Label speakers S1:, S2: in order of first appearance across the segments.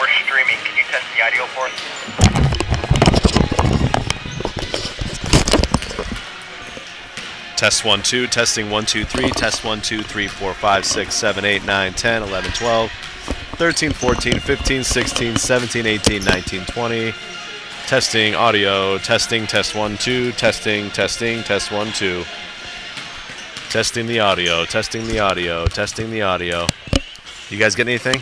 S1: we're streaming. Can you test the audio for us?
S2: Test 1 2, testing 1 2 3, test 1 2 3 4 5 6 7 8 9 10 11 12 13 14 15 16 17 18 19 20. Testing audio, testing test 1 2, testing test 1 2. Testing the audio, testing the audio, testing the audio. You guys get anything?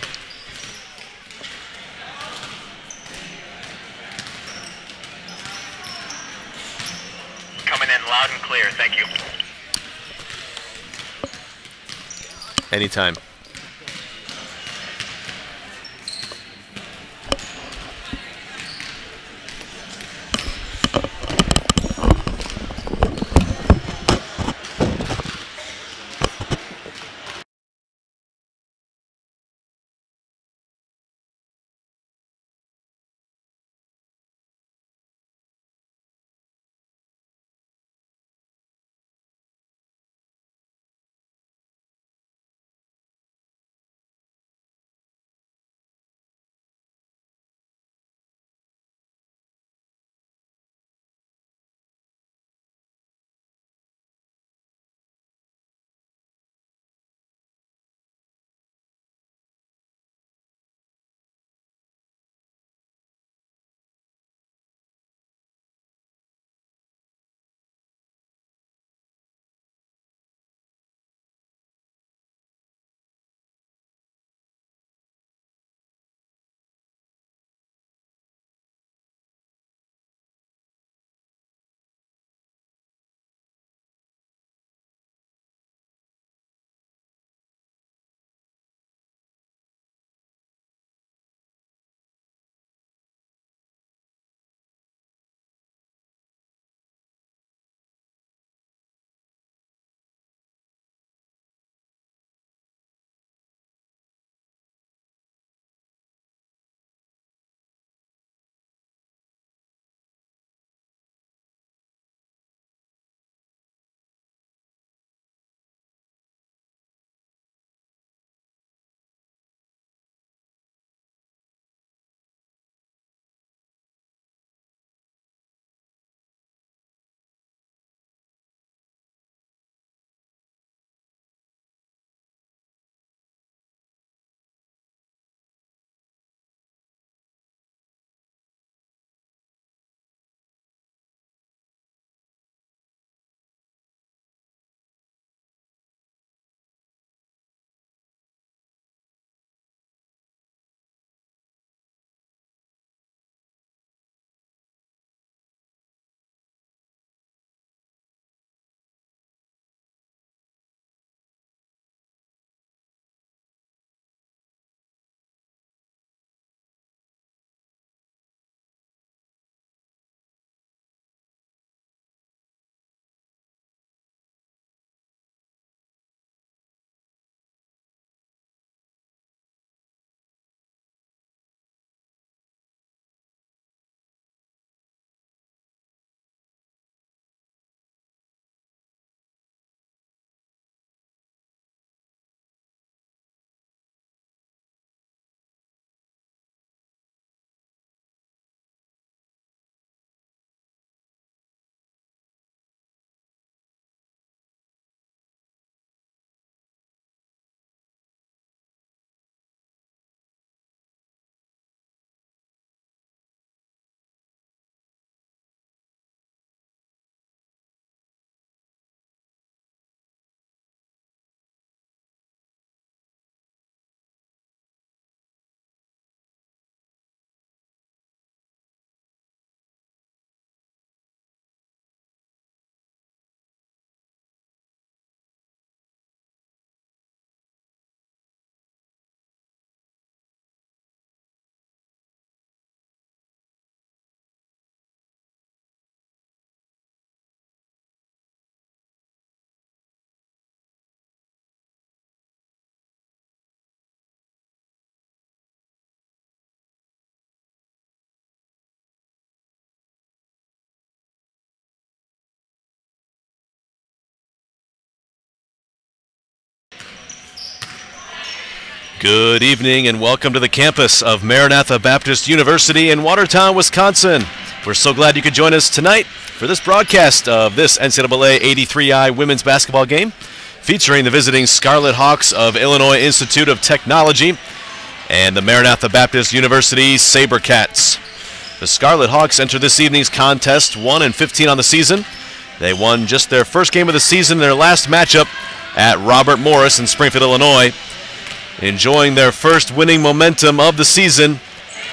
S1: Coming in loud and clear, thank you.
S2: Anytime. Good evening and welcome to the campus of Maranatha Baptist University in Watertown, Wisconsin. We're so glad you could join us tonight for this broadcast of this NCAA 83I women's basketball game featuring the visiting Scarlet Hawks of Illinois Institute of Technology and the Maranatha Baptist University SaberCats. The Scarlet Hawks enter this evening's contest 1-15 on the season. They won just their first game of the season in their last matchup at Robert Morris in Springfield, Illinois. Enjoying their first winning momentum of the season,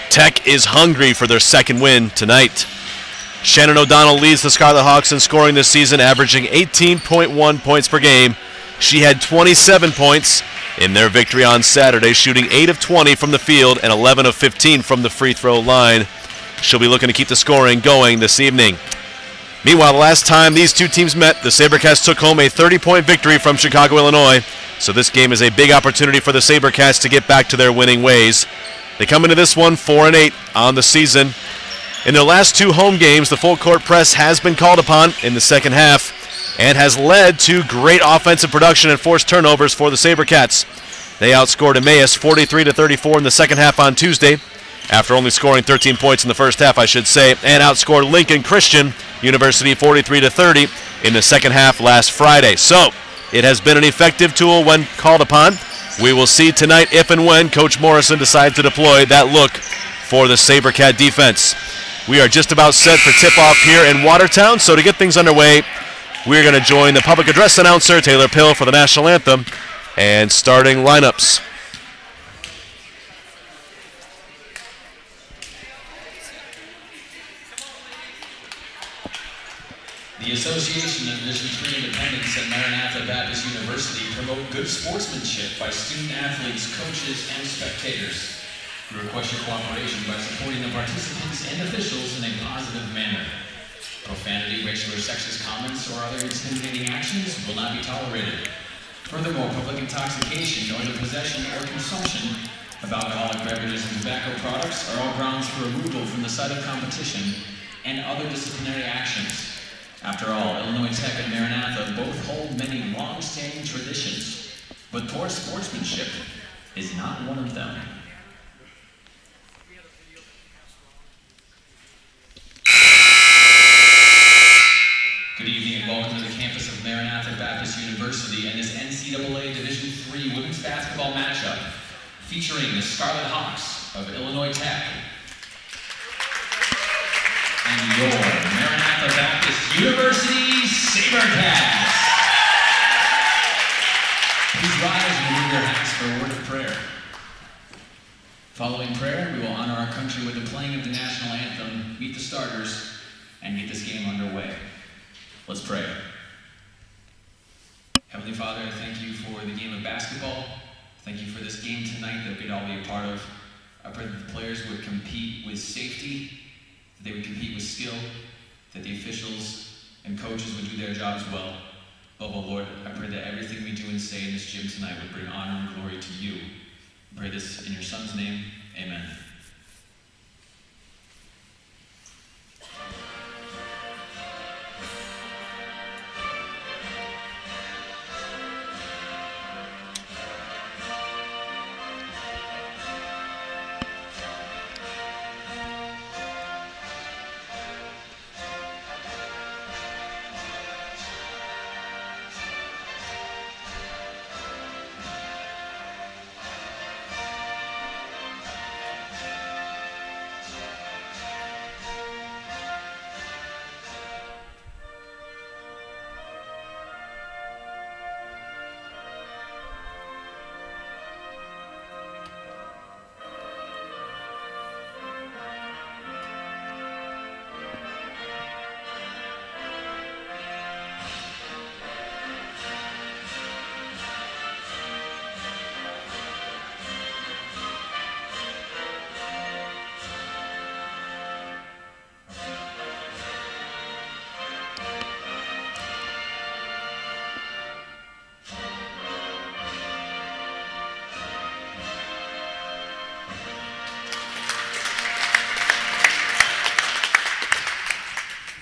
S2: Tech is hungry for their second win tonight. Shannon O'Donnell leads the Scarlet Hawks in scoring this season, averaging 18.1 points per game. She had 27 points in their victory on Saturday, shooting 8 of 20 from the field and 11 of 15 from the free throw line. She'll be looking to keep the scoring going this evening. Meanwhile, the last time these two teams met, the SaberCats took home a 30-point victory from Chicago, Illinois. So this game is a big opportunity for the SaberCats to get back to their winning ways. They come into this one 4-8 on the season. In their last two home games, the full court press has been called upon in the second half and has led to great offensive production and forced turnovers for the SaberCats. They outscored Emmaus 43-34 in the second half on Tuesday, after only scoring 13 points in the first half, I should say, and outscored Lincoln Christian University 43-30 in the second half last Friday. So it has been an effective tool when called upon. We will see tonight if and when Coach Morrison decides to deploy that look for the SaberCat defense. We are just about set for tip-off here in Watertown, so to get things underway, we're going to join the public address announcer, Taylor Pill, for the national anthem and starting lineups.
S3: The Association of Division III Independents at Maranatha Baptist University promote good sportsmanship by student athletes, coaches, and spectators. We request your cooperation by supporting the participants and officials in a positive manner. Profanity, racial or sexist comments, or other intimidating actions will not be tolerated. Furthermore, public intoxication or the possession or consumption of alcoholic beverages and tobacco products are all grounds for removal from the site of competition and other disciplinary actions. After all, Illinois Tech and Maranatha both hold many long-standing traditions, but poor sportsmanship is not one of them. Good evening and welcome to the campus of Maranatha Baptist University and this NCAA Division III women's basketball matchup featuring the Scarlet Hawks of Illinois Tech and your Maranatha Baptist University SaberCats. Please rise and remove your hats for a word of prayer. Following prayer, we will honor our country with the playing of the national anthem, meet the starters, and get this game underway. Let's pray. Heavenly Father, I thank you for the game of basketball. Thank you for this game tonight that we could all be a part of. I pray that the players would compete with safety, that they would compete with skill, that the officials and coaches would do their jobs well. Above all, Lord, I pray that everything we do and say in this gym tonight would bring honor and glory to you. I pray this in your Son's name, amen.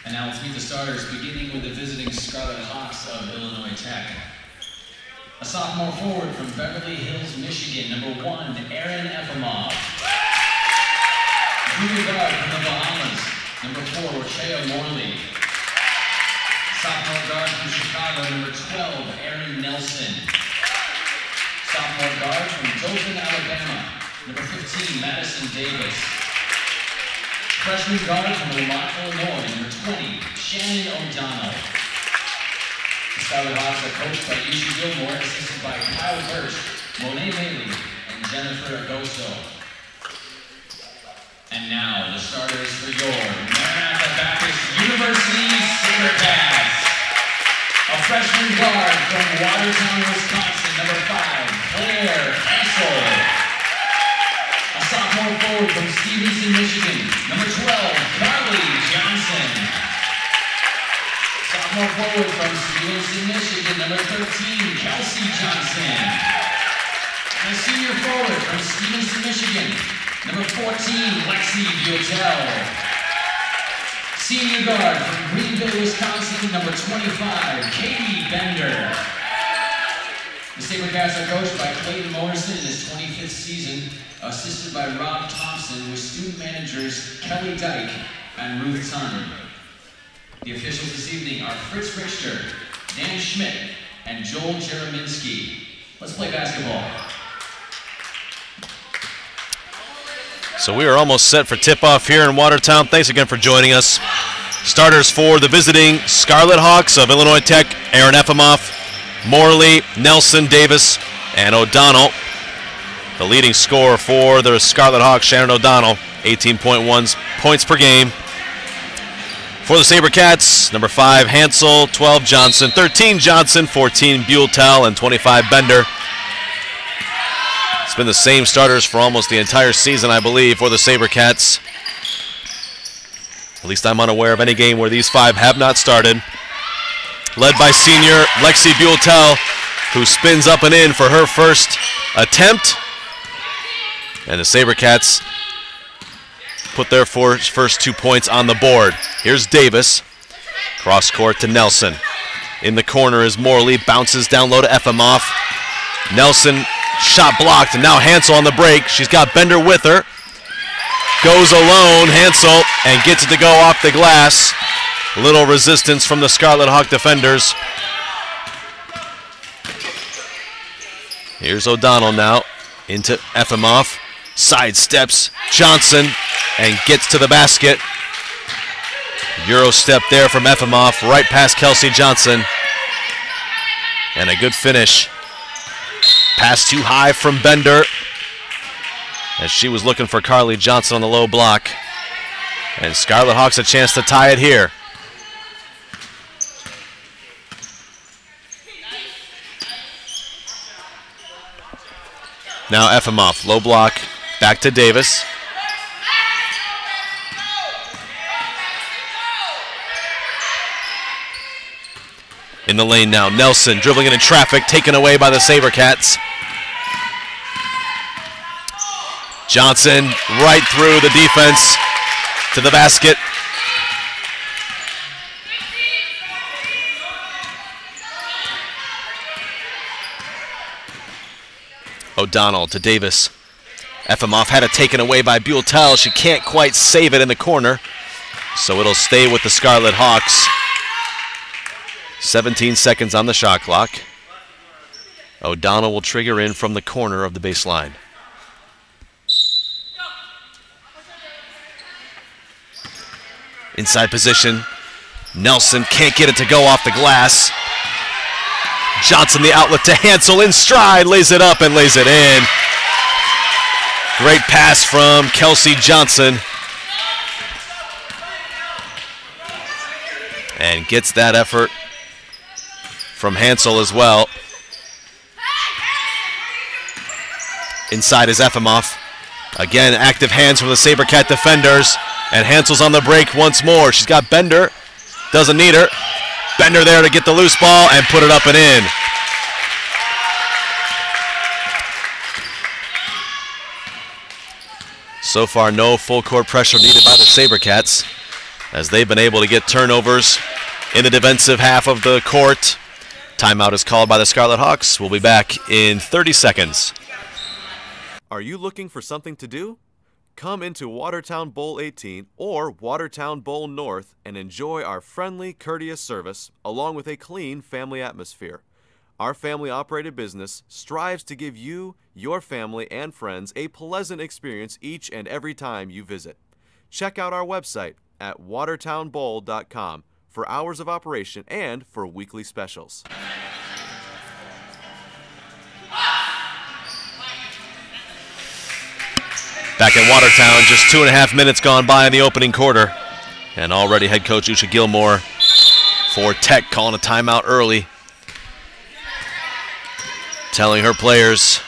S3: And now let's meet the starters, beginning with the visiting Scarlet Hawks of Illinois Tech. A sophomore forward from Beverly Hills, Michigan, number 1, Aaron Efimov. Junior guard from the Bahamas, number 4, Cheo Morley. Sophomore guard from Chicago, number 12, Aaron Nelson. Sophomore guard from Dothan, Alabama, number 15, Madison Davis. Freshman guard from Lamont, Illinois, number 20, Shannon O'Donnell. The Scarlet Hawks are coached by Isha Gilmore, assisted by Kyle Hirsch, Monet Maley, and Jennifer Agosto. And now, the starters for your Maranatha Baptist University SaberCats. A freshman guard from Watertown, Wisconsin, number 5, Claire Hansel. A sophomore forward from Stevenson, Michigan, number 12, Carly Johnson. Sophomore forward from Stevenson, Michigan, number 13, Kelsey Johnson. And a senior forward from Stevenson, Michigan, number 14, Lexi Butel. Senior guard from Greenville, Wisconsin, number 25, Katie Bender. The SaberCats are coached by Clayton Morrison in his 25th season, assisted by Rob Thompson, with student managers Kelly Dyke and Ruth Sun. The officials this evening are Fritz Richter, Dan Schmidt, and Joel Jereminski. Let's play basketball.
S2: So we are almost set for tip-off here in Watertown. Thanks again for joining us. Starters for the visiting Scarlet Hawks of Illinois Tech, Aaron Efimov, Morley, Nelson, Davis, and O'Donnell. The leading scorer for the Scarlet Hawks, Shannon O'Donnell, 18.1 points per game. For the SaberCats, number 5, Hansel, 12, Johnson, 13, Johnson, 14, Buell, and 25, Bender. It's been the same starters for almost the entire season, I believe, for the SaberCats. At least I'm unaware of any game where these 5 have not started. Led by senior Lexi Buell, who spins up and in for her first attempt. And the SaberCats put their first 2 points on the board. Here's Davis. Cross court to Nelson. In the corner is Morley. Bounces down low to Efimov. Nelson, shot blocked, and now Hansel on the break. She's got Bender with her. Goes alone, Hansel, and gets it to go off the glass. Little resistance from the Scarlet Hawk defenders. Here's O'Donnell now into Efimov. Sidesteps Johnson and gets to the basket. Euro step there from Efimov, right past Kelsey Johnson. And a good finish. Pass too high from Bender, as she was looking for Carly Johnson on the low block. And Scarlet Hawks a chance to tie it here. Now Efimov, low block, back to Davis. In the lane now, Nelson dribbling it in traffic, taken away by the SaberCats. Johnson right through the defense to the basket. O'Donnell to Davis. Efimov had it taken away by Buell. She can't quite save it in the corner, so it'll stay with the Scarlet Hawks. 17 seconds on the shot clock. O'Donnell will trigger in from the corner of the baseline. Inside position. Nelson can't get it to go off the glass. Johnson the outlet to Hansel in stride, lays it up and lays it in. Great pass from Kelsey Johnson. And gets that effort from Hansel as well. Inside is Efimov. Again, active hands from the SaberCat defenders. And Hansel's on the break once more. She's got Bender. Doesn't need her. Bender there to get the loose ball and put it up and in. So far, no full court pressure needed by the SaberCats, as they've been able to get turnovers in the defensive half of the court. Timeout is called by the Scarlet Hawks. We'll be back in 30 seconds. Are you looking for something to do? Come into Watertown Bowl 18 or Watertown Bowl North and enjoy our friendly, courteous service along with a clean family atmosphere. Our family-operated business strives to give you, your family, and friends a pleasant experience each and every time you visit. Check out our website at watertownbowl.com for hours of operation and for weekly specials. Back in Watertown, just 2.5 minutes gone by in the opening quarter. And already head coach Usha Gilmore for Tech calling a timeout early. Telling her players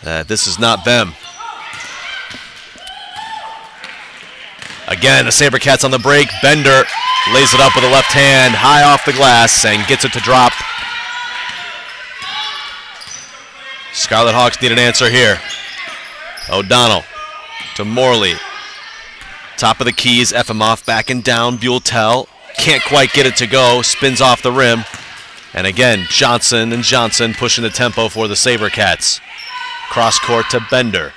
S2: that this is not them. Again, the SaberCats on the break. Bender lays it up with the left hand, high off the glass, and gets it to drop. Scarlet Hawks need an answer here. O'Donnell to Morley. Top of the keys, Efimoff backing down. Buell can't quite get it to go, spins off the rim. And again, Johnson and Johnson pushing the tempo for the SaberCats. Cross court to Bender.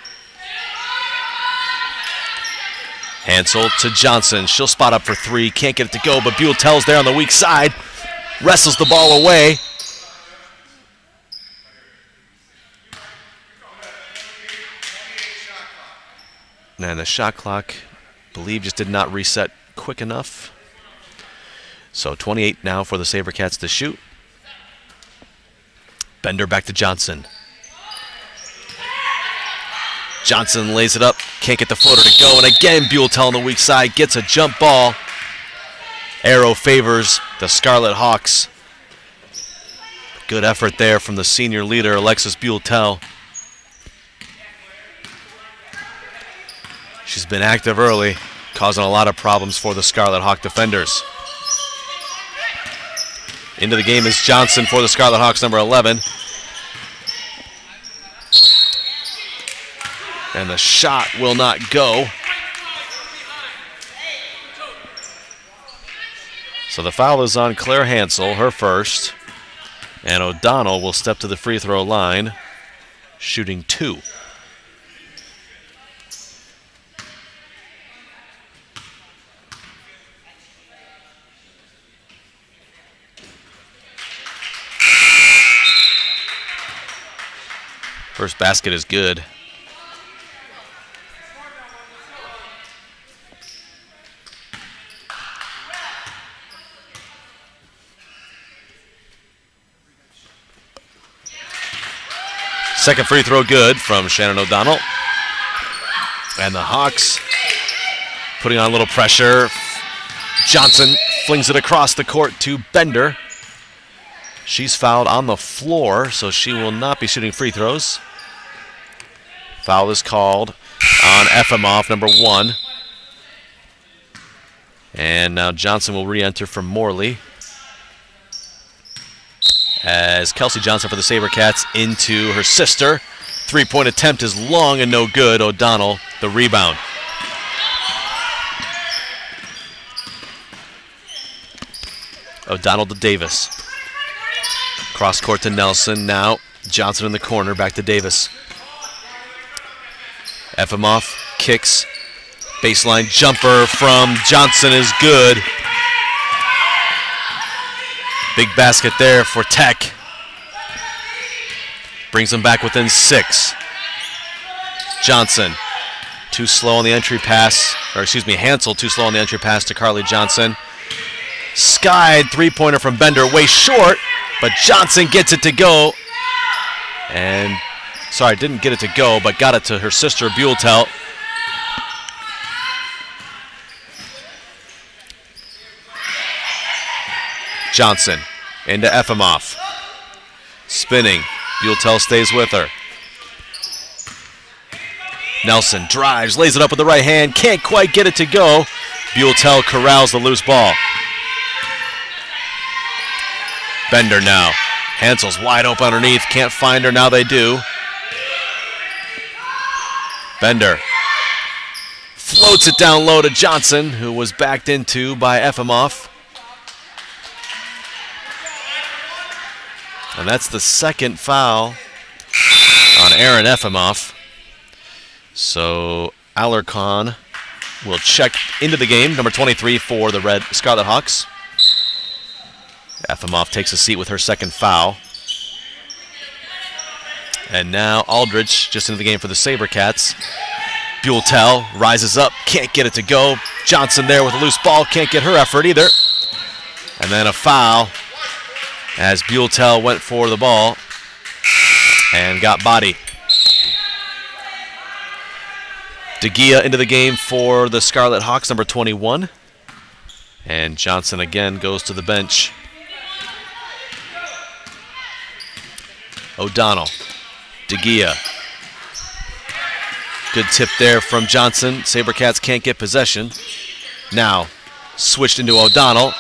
S2: Hansel to Johnson. She'll spot up for three. Can't get it to go, but Buell's there on the weak side. Wrestles the ball away. And the shot clock, I believe, just did not reset quick enough. So 28 now for the SaberCats to shoot. Bender back to Johnson. Johnson lays it up, can't get the floater to go, and again Buell on the weak side gets a jump ball. Arrow favors the Scarlet Hawks. Good effort there from the senior leader, Alexis Buell. She's been active early, causing a lot of problems for the Scarlet Hawk defenders. Into the game is Johnson for the Scarlet Hawks, number 11. And the shot will not go. So the foul is on Claire Hansel, her first. And O'Donnell will step to the free throw line, shooting 2. First basket is good. Second free throw good from Shannon O'Donnell. And the Hawks putting on a little pressure. Johnson flings it across the court to Bender. She's fouled on the floor, so she will not be shooting free throws. Foul is called on Efimoff, number 1. And now Johnson will re-enter from Morley. As Kelsey Johnson for the SaberCats into her sister. Three-point attempt is long and no good. O'Donnell, the rebound. O'Donnell to Davis. Cross court to Nelson. Now Johnson in the corner. Back to Davis. Efimoff kicks. Baseline jumper from Johnson is good. Big basket there for Tech. Brings them back within 6. Johnson, too slow on the entry pass. Or excuse me, Hansel too slow on the entry pass to Carly Johnson. Skied three-pointer from Bender, way short, but Johnson gets it to go. And, sorry, didn't get it to go, but got it to her sister, Buell. Johnson into Efimoff. Spinning. Buell stays with her. Nelson drives, lays it up with the right hand, can't quite get it to go. Buell corrals the loose ball. Bender now. Hansel's wide open underneath, can't find her, now they do. Bender floats it down low to Johnson, who was backed into by Efimoff. And that's the second foul on Aaron Efimoff. So Alarcon will check into the game, number 23 for the Red Scarlet Hawks. Efimoff takes a seat with her second foul. And now Aldridge just into the game for the SaberCats. Buell rises up, can't get it to go. Johnson there with a loose ball, can't get her effort either. And then a foul as Buell went for the ball and got bodied. DeGia into the game for the Scarlet Hawks, number 21. And Johnson again goes to the bench. O'Donnell, DeGia. Good tip there from Johnson. SaberCats can't get possession. Now switched into O'Donnell.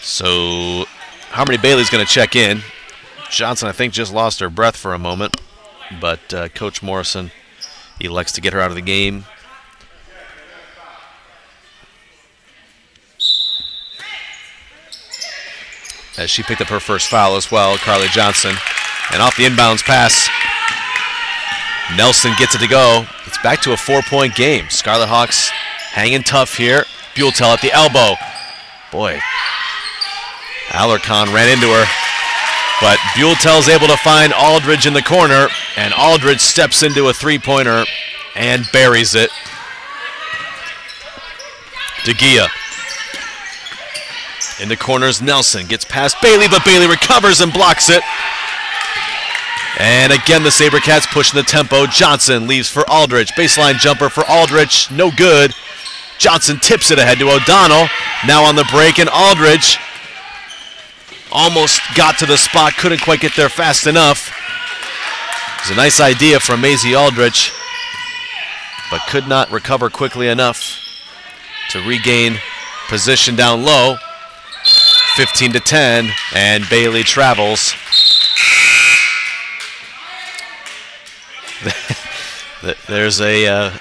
S2: So Harmony Bailey's going to check in. Johnson, I think, just lost her breath for a moment, but Coach Morrison elects to get her out of the game. As she picked up her first foul as well, Carly Johnson. And off the inbounds pass, Nelson gets it to go. It's back to a 4-point game. Scarlet Hawks hanging tough here. Buell at the elbow. Boy, Alarcon ran into her. But Buell's able to find Aldridge in the corner, and Aldridge steps into a three-pointer and buries it. DeGia. In the corners, Nelson gets past Bailey, but Bailey recovers and blocks it. And again, the SaberCats pushing the tempo. Johnson leaves for Aldridge. Baseline jumper for Aldridge, no good. Johnson tips it ahead to O'Donnell. Now on the break, and Aldridge almost got to the spot, couldn't quite get there fast enough. It was a nice idea from Maisie Aldridge, but could not recover quickly enough to regain position down low. 15-10, and Bailey travels. There's a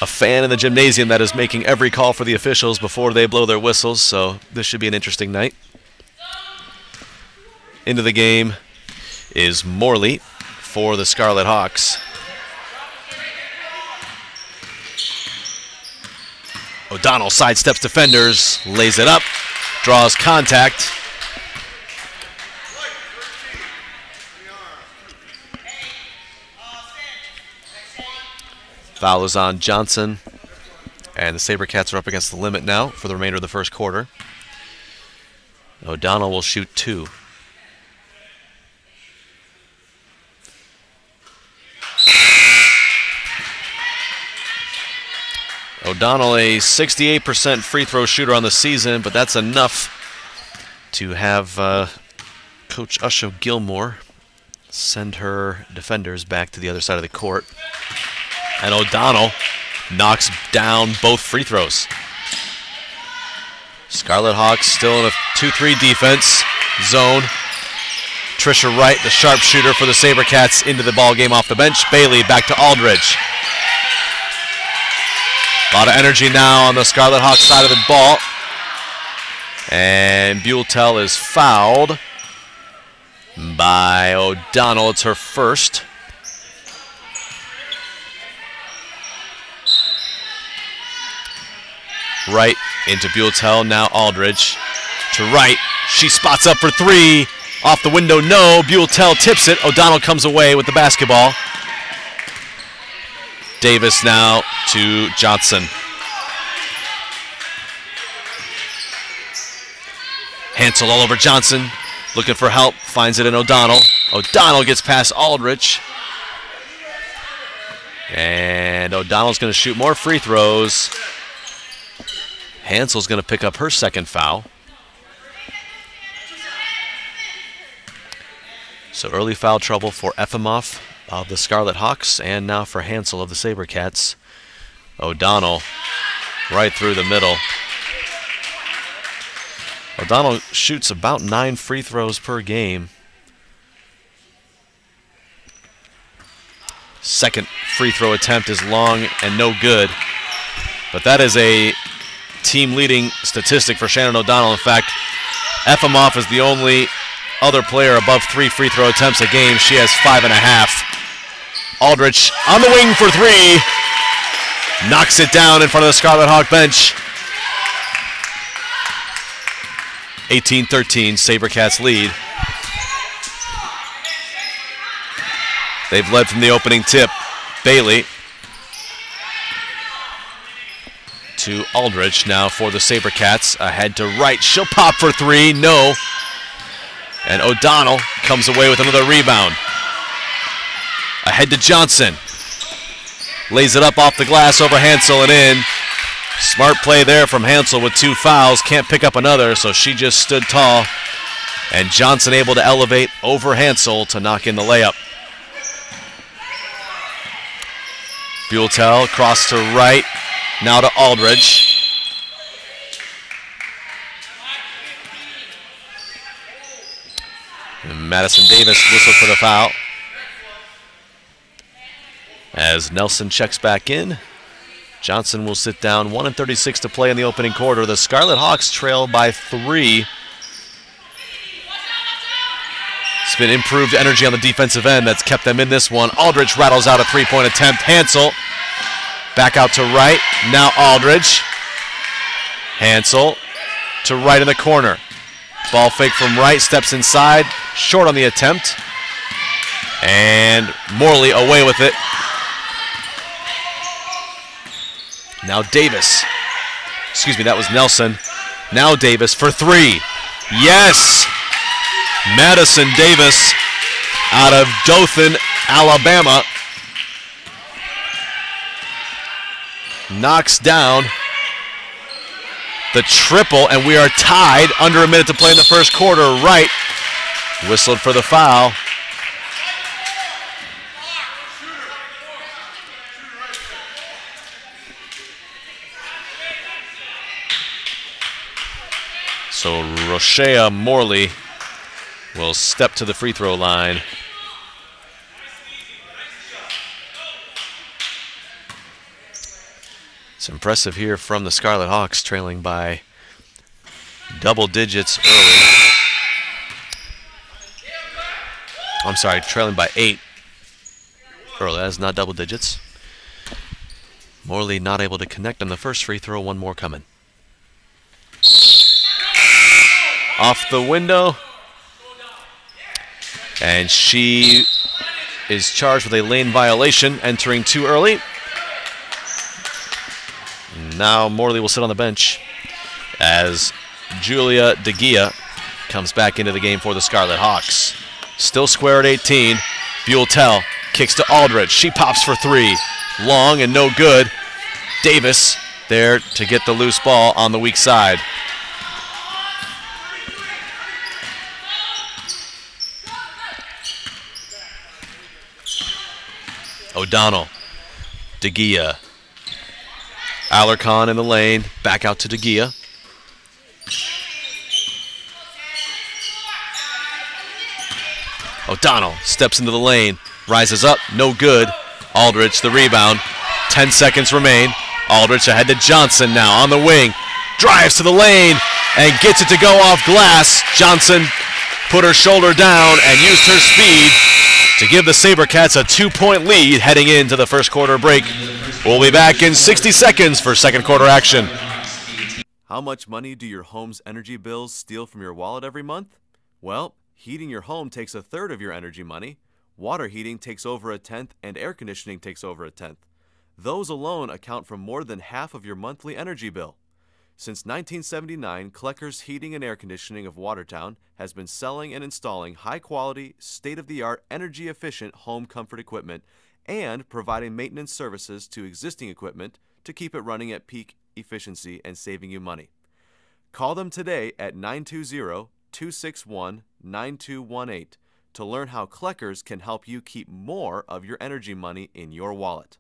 S2: fan in the gymnasium that is making every call for the officials before they blow their whistles, so this should be an interesting night. Into the game is Morley for the Scarlet Hawks. O'Donnell sidesteps defenders, lays it up, draws contact. Foul is on Johnson, and the SaberCats are up against the limit now for the remainder of the first quarter. O'Donnell will shoot 2. O'Donnell, a 68% free throw shooter on the season, but that's enough to have Coach Usho Gilmore send her defenders back to the other side of the court. And O'Donnell knocks down both free throws. Scarlet Hawks still in a 2-3 defense zone. Trisha Wright, the sharpshooter for the SaberCats, into the ball game off the bench. Bailey back to Aldridge. A lot of energy now on the Scarlet Hawks side of the ball. And Buell is fouled by O'Donnell. It's her first. Wright into Buell, now Aldridge. To Wright, she spots up for 3. Off the window, no. Buell tips it. O'Donnell comes away with the basketball. Davis now to Johnson. Hansel all over Johnson, looking for help, finds it in O'Donnell. O'Donnell gets past Aldridge. And O'Donnell's going to shoot more free throws. Hansel's going to pick up her second foul. So early foul trouble for Efimoff of the Scarlet Hawks, and now for Hansel of the SaberCats. O'Donnell right through the middle. O'Donnell shoots about 9 free throws per game. Second free throw attempt is long and no good. But that is a team-leading statistic for Shannon O'Donnell. In fact, Efimov is the only other player above 3 free throw attempts a game. She has 5.5. Aldrich on the wing for 3. Knocks it down in front of the Scarlet Hawk bench. 18-13, SaberCats lead. They've led from the opening tip. Bailey to Aldrich now for the SaberCats. Ahead to right. She'll pop for 3. No. And O'Donnell comes away with another rebound. Ahead to Johnson. Lays it up off the glass over Hansel and in. Smart play there from Hansel with 2 fouls. Can't pick up another, so she just stood tall. And Johnson able to elevate over Hansel to knock in the layup. Buelltel cross to right. Now to Aldridge. And Madison Davis whistled for the foul. As Nelson checks back in, Johnson will sit down. 1:36 to play in the opening quarter. The Scarlet Hawks trail by 3. It's been improved energy on the defensive end that's kept them in this one. Aldridge rattles out a 3-point attempt. Hansel back out to right. Now Aldridge. Hansel to right in the corner. Ball fake from right. Steps inside. Short on the attempt. And Morley away with it. Now Davis. Excuse me, that was Nelson. Now Davis for 3. Yes! Madison Davis out of Dothan, Alabama. Knocks down the triple, and we are tied. Under a minute to play in the first quarter. Right. Whistled for the foul. So Rochea Morley will step to the free throw line. It's impressive here from the Scarlet Hawks, trailing by double digits early. I'm sorry, trailing by 8 early. That's not double digits. Morley not able to connect on the first free throw. One more coming. Off the window. And she is charged with a lane violation, entering too early. Now Morley will sit on the bench as Julia DeGia comes back into the game for the Scarlet Hawks. Still square at 18. Buelltel kicks to Aldridge. She pops for 3. Long and no good. Davis there to get the loose ball on the weak side. O'Donnell, DeGia, Alarcon in the lane, back out to DeGia. O'Donnell steps into the lane, rises up, no good. Aldridge the rebound, 10 seconds remain. Aldridge ahead to Johnson now on the wing, drives to the lane and gets it to go off glass. Johnson put her shoulder down and used her speed to give the SaberCats a 2-point lead heading into the first quarter break. We'll be back in 60 seconds for second quarter action. How much money do your home's energy bills steal from your wallet every month? Well, heating your home takes 1/3 of your energy money, water heating takes over 1/10, and air conditioning takes over 1/10. Those alone account for more than half of your monthly energy bill. Since 1979, Klecker's Heating and Air Conditioning of Watertown has been selling and installing high-quality, state-of-the-art, energy-efficient home comfort equipment and providing maintenance services to existing equipment to keep it running at peak efficiency and saving you money. Call them today at 920-261-9218 to learn how Klecker's can help you keep more of your energy money in your wallet.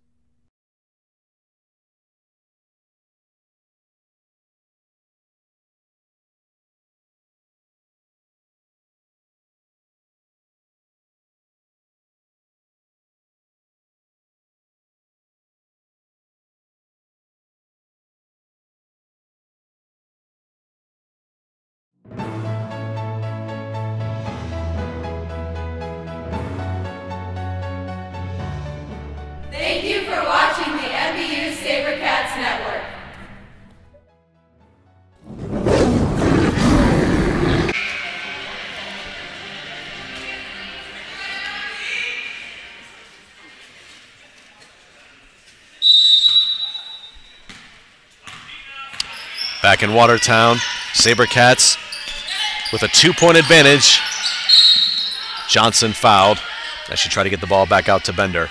S2: Back in Watertown, SaberCats with a 2-point advantage. Johnson fouled as she tried to get the ball back out to Bender.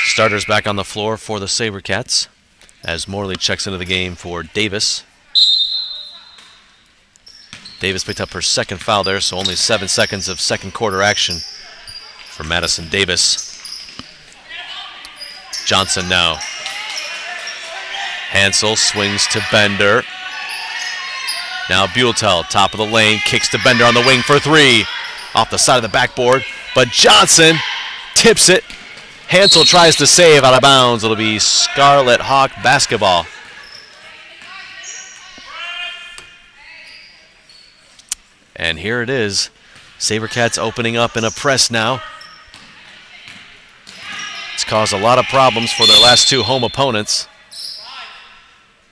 S2: Starters back on the floor for the SaberCats as Morley checks into the game for Davis. Davis picked up her second foul there, so only 7 seconds of second quarter action for Madison Davis. Johnson now. Hansel swings to Bender. Now Buelltel, top of the lane, kicks to Bender on the wing for 3. Off the side of the backboard, but Johnson tips it. Hansel tries to save out of bounds. It'll be Scarlet Hawk basketball. And here it is. SaberCats opening up in a press now. It's caused a lot of problems for their last 2 home opponents.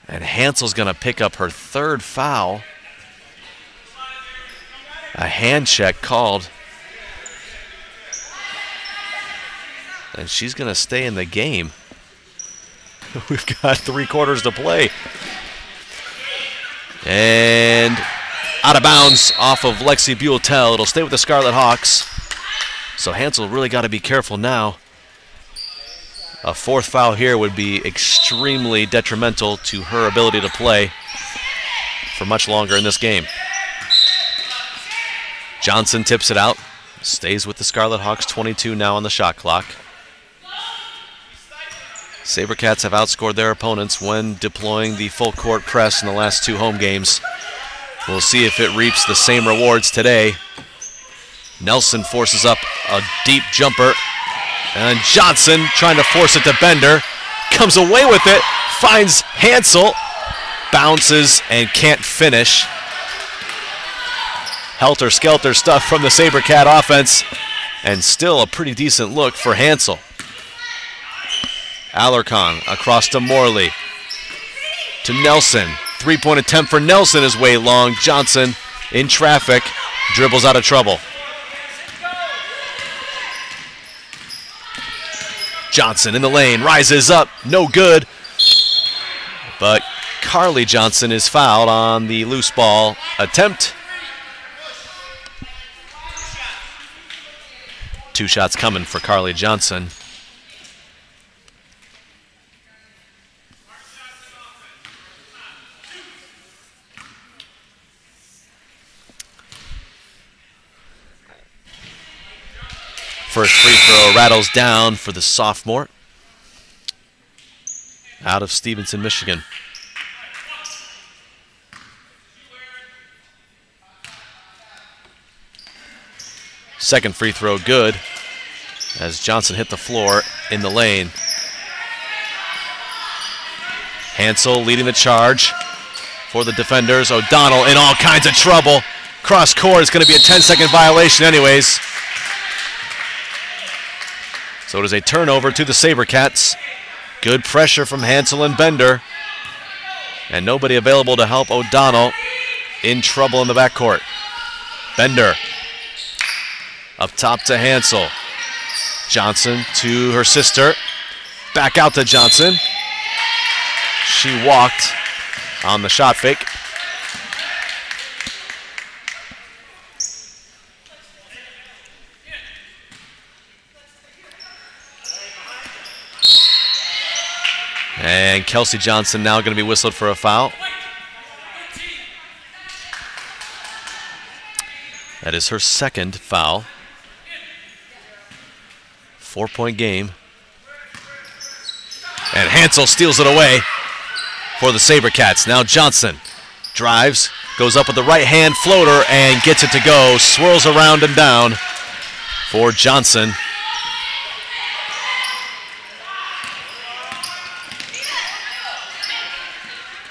S2: And Hansel's going to pick up her 3rd foul. A hand check called. And she's going to stay in the game. We've got 3 quarters to play. And out of bounds off of Lexi Buelltel. It'll stay with the Scarlet Hawks. So Hansel really got to be careful now. A 4th foul here would be extremely detrimental to her ability to play for much longer in this game. Johnson tips it out. Stays with the Scarlet Hawks, 22 now on the shot clock. SaberCats have outscored their opponents when deploying the full court press in the last 2 home games. We'll see if it reaps the same rewards today. Nelson forces up a deep jumper. And Johnson trying to force it to Bender. Comes away with it. Finds Hansel. Bounces and can't finish. Helter-skelter stuff from the SaberCat offense. And still a pretty decent look for Hansel. Alarcon across to Morley. To Nelson. 3-point attempt for Nelson is way long. Johnson in traffic. Dribbles out of trouble. Johnson in the lane, rises up, no good. But Carly Johnson is fouled on the loose ball attempt. 2 shots coming for Carly Johnson. First free throw rattles down for the sophomore out of Stevenson, Michigan. Second free throw good as Johnson hit the floor in the lane. Hansel leading the charge for the defenders. O'Donnell in all kinds of trouble. Cross court is going to be a 10-second violation anyways. So it is a turnover to the SaberCats. Good pressure from Hansel and Bender. And nobody available to help O'Donnell. In trouble in the backcourt. Bender. Up top to Hansel. Johnson to her sister. Back out to Johnson. She walked on the shot fake. And Kelsey Johnson now going to be whistled for a foul. That is her 2nd foul. 4-point game. And Hansel steals it away for the SaberCats. Now Johnson drives, goes up with the right hand floater and gets it to go. Swirls around and down for Johnson.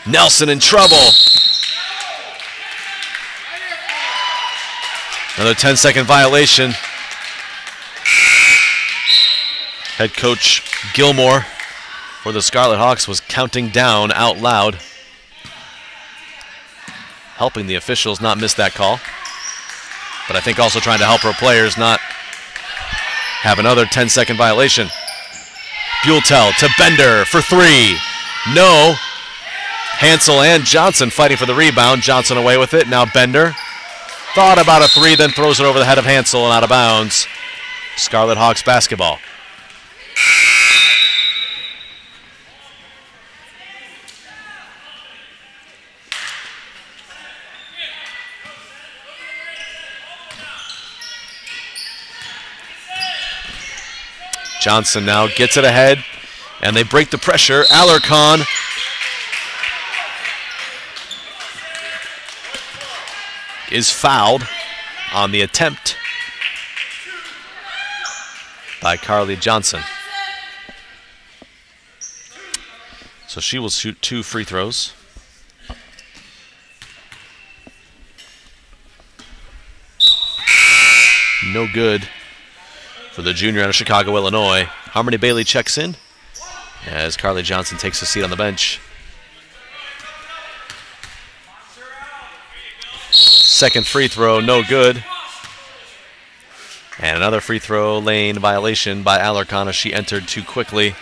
S2: Nelson in trouble. Another 10-second violation. Head coach Gilmore for the Scarlet Hawks was counting down out loud, helping the officials not miss that call. But I think also trying to help her players not have another 10-second violation. Buelltel to Bender for 3. No. Hansel and Johnson fighting for the rebound. Johnson away with it. Now Bender thought about a 3, then throws it over the head of Hansel and out of bounds. Scarlet Hawks basketball. Johnson now gets it ahead, and they break the pressure. Alarcon is fouled on the attempt by Carly Johnson. So she will shoot 2 free throws. No good for the junior out of Chicago, Illinois. Harmony Bailey checks in as Carly Johnson takes a seat on the bench. Second free throw, no good. And another free throw lane violation by Alarcon as she entered too quickly.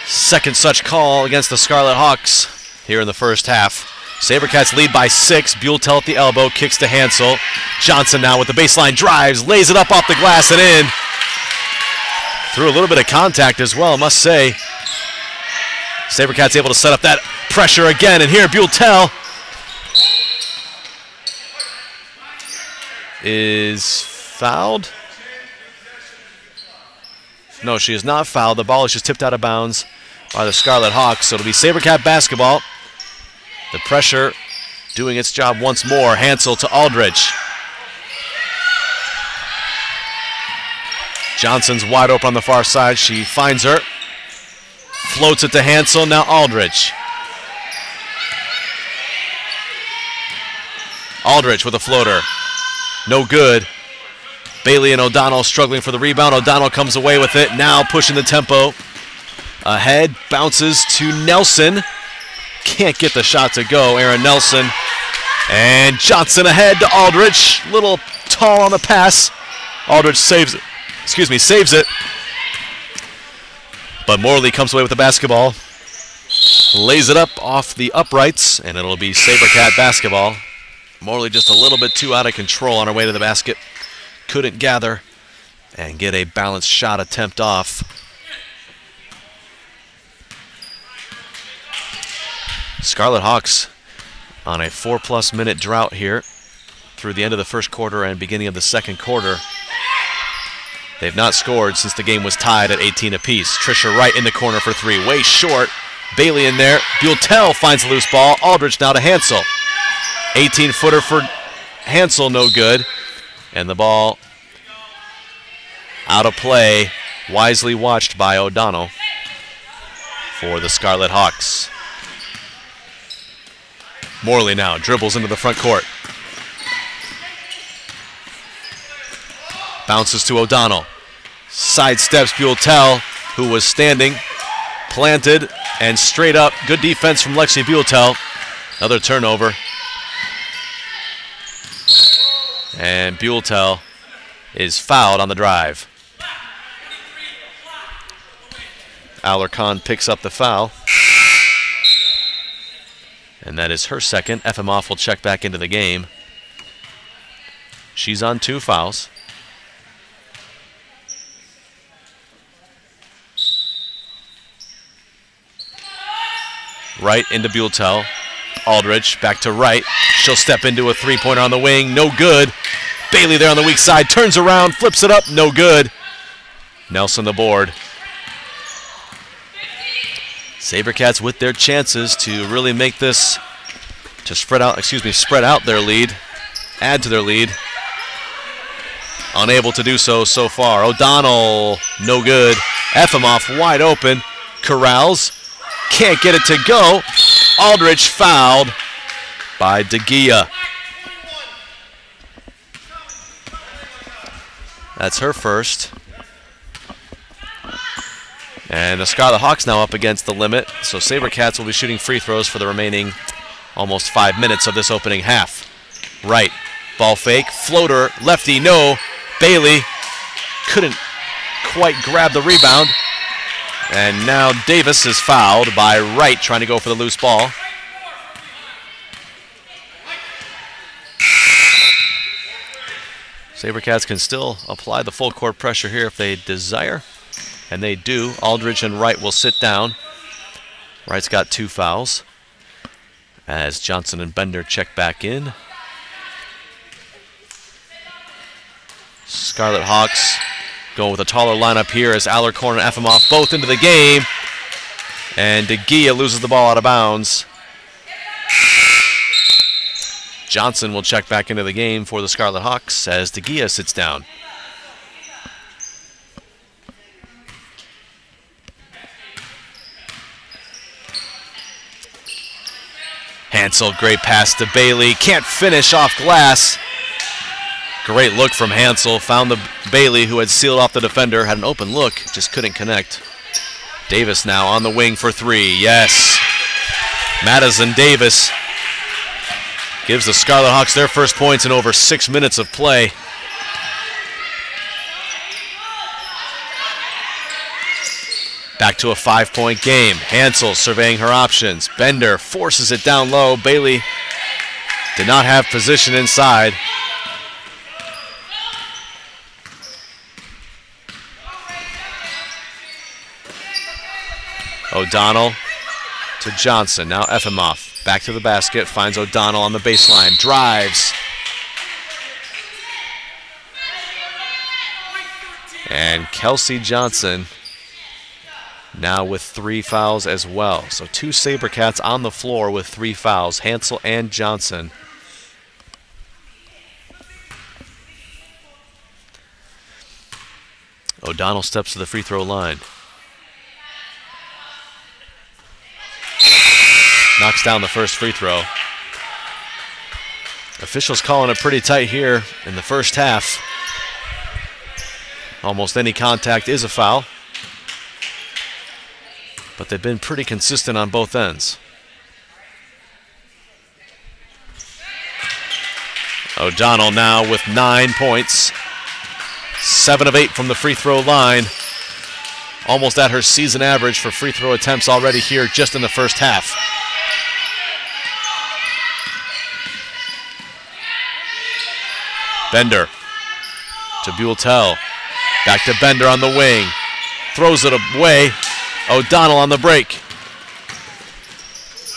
S2: Second such call against the Scarlet Hawks here in the first half. SaberCats lead by 6. Buelltel at the elbow, kicks to Hansel. Johnson now with the baseline, drives, lays it up off the glass and in. Through a little bit of contact as well, I must say. SaberCats able to set up that pressure again, and here Buelltel is fouled. No, she is not fouled. The ball is just tipped out of bounds by the Scarlet Hawks, so it'll be SaberCat basketball. The pressure doing its job once more. Hansel to Aldridge. Johnson's wide open on the far side. She finds her. Floats it to Hansel. Now Aldridge. Aldridge with a floater. No good. Bailey and O'Donnell struggling for the rebound. O'Donnell comes away with it. Now pushing the tempo ahead. Bounces to Nelson. Can't get the shot to go. Aaron Nelson. And Johnson ahead to Aldridge. Little tall on the pass. Aldridge saves it. Saves it. But Morley comes away with the basketball. Lays it up off the uprights, and it'll be SaberCat basketball. Morley just a little bit too out of control on her way to the basket. Couldn't gather and get a balanced shot attempt off. Scarlet Hawks on a 4+ minute drought here through the end of the first quarter and beginning of the second quarter. They've not scored since the game was tied at 18 apiece. Trisha Wright in the corner for 3, way short. Bailey in there. Buelltel finds the loose ball. Aldridge now to Hansel. 18-footer for Hansel, no good. And the ball out of play, wisely watched by O'Donnell for the Scarlet Hawks. Morley now dribbles into the front court. Bounces to O'Donnell. Sidesteps Buelltel, who was standing, planted, and straight up. Good defense from Lexi Buelltel. Another turnover. And Buelltel is fouled on the drive. Alarcon picks up the foul. And that is her second. Efimoff will check back into the game. She's on 2 fouls. Wright into Buelltel. Aldridge back to Wright. She'll step into a 3-pointer on the wing. No good. Bailey there on the weak side. Turns around. Flips it up. No good. Nelson the board. SaberCats with their chances to really make this, to spread out their lead, add to their lead. Unable to do so far. O'Donnell, no good. Efimoff wide open. Corrals, can't get it to go. Aldridge fouled by DeGia. That's her first. And the Scarlet Hawks now up against the limit, so SaberCats will be shooting free throws for the remaining almost 5 minutes of this opening half. Wright Ball fake, floater, lefty, no. Bailey couldn't quite grab the rebound. And now Davis is fouled by Wright, trying to go for the loose ball. SaberCats can still apply the full court pressure here if they desire, and they do. Aldridge and Wright will sit down. Wright's got 2 fouls as Johnson and Bender check back in. Scarlet Hawks going with a taller lineup here as Alarcon and Efimov both into the game. And DeGia loses the ball out of bounds. Johnson will check back into the game for the Scarlet Hawks as DeGia sits down. Hansel, great pass to Bailey. Can't finish off glass. Great look from Hansel. Found the Bailey, who had sealed off the defender. Had an open look, just couldn't connect. Davis now on the wing for 3. Yes. Madison Davis gives the Scarlet Hawks their first points in over 6 minutes of play. Back to a 5-point game. Hansel surveying her options. Bender forces it down low. Bailey did not have position inside. O'Donnell to Johnson. Now Efimov back to the basket. Finds O'Donnell on the baseline. Drives. And Kelsey Johnson now with 3 fouls as well. So 2 SaberCats on the floor with 3 fouls. Hansel and Johnson. O'Donnell steps to the free throw line. Knocks down the first free throw. Officials calling it pretty tight here in the first half. Almost any contact is a foul, but they've been pretty consistent on both ends. O'Donnell now with 9 points. 7 of 8 from the free throw line. Almost at her season average for free throw attempts already here just in the first half. Bender to Buell. Back to Bender on the wing. Throws it away. O'Donnell on the break.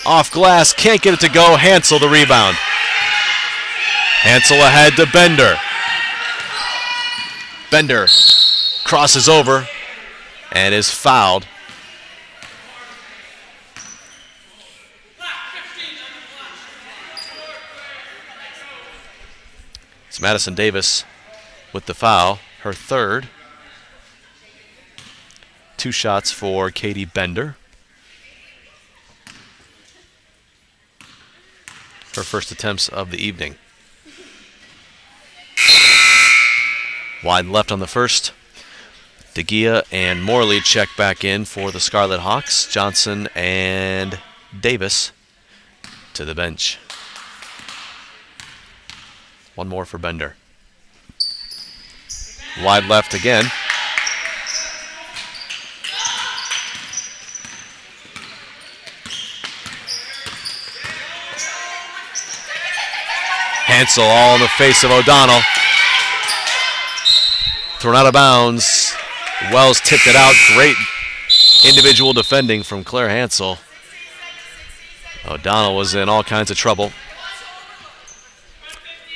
S2: Off glass, can't get it to go. Hansel the rebound. Hansel ahead to Bender. Bender crosses over and is fouled. It's Madison Davis with the foul, her third. 2 shots for Katie Bender. Her first attempts of the evening. Wide left on the first. DeGia and Morley check back in for the Scarlet Hawks. Johnson and Davis to the bench. One more for Bender. Wide left again. Hansel all in the face of O'Donnell. Thrown out of bounds. Wells tipped it out. Great individual defending from Claire Hansel. O'Donnell was in all kinds of trouble.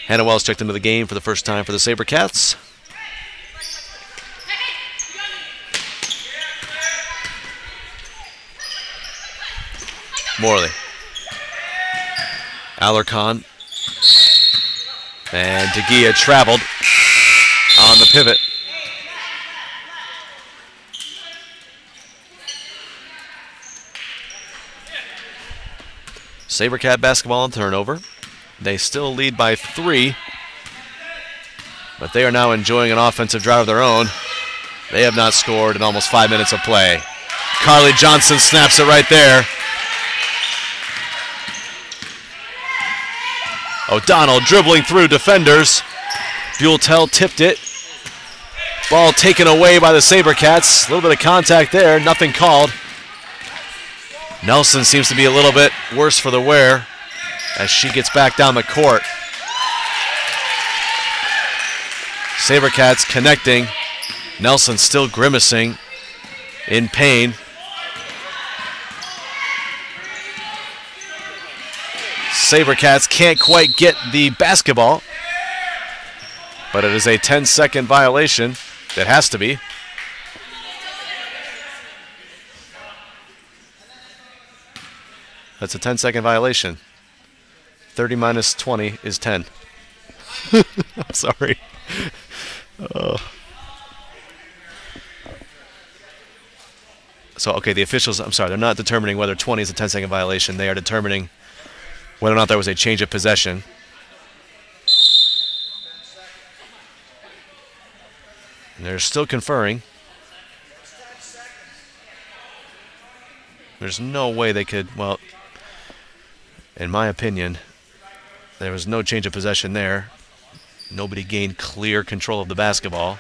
S2: Hannah Wells checked into the game for the first time for the SaberCats. Morley. Alarcon. And DeGia traveled on the pivot. SaberCat basketball on turnover. They still lead by 3, but they are now enjoying an offensive drive of their own. They have not scored in almost 5 minutes of play. Carly Johnson snaps it right there. O'Donnell dribbling through defenders. Buell tipped it. Ball taken away by the SaberCats. A little bit of contact there, nothing called. Nelson seems to be a little bit worse for the wear as she gets back down the court. SaberCats connecting. Nelson still grimacing in pain. SaberCats can't quite get the basketball, but it is a 10-second violation. It has to be. That's a 10-second violation. 30 minus 20 is 10. I'm sorry. So, okay, the officials, I'm sorry, they're not determining whether 20 is a 10-second violation. They are determining whether or not there was a change of possession. And they're still conferring. There's no way they could, well, in my opinion, there was no change of possession there. Nobody gained clear control of the basketball.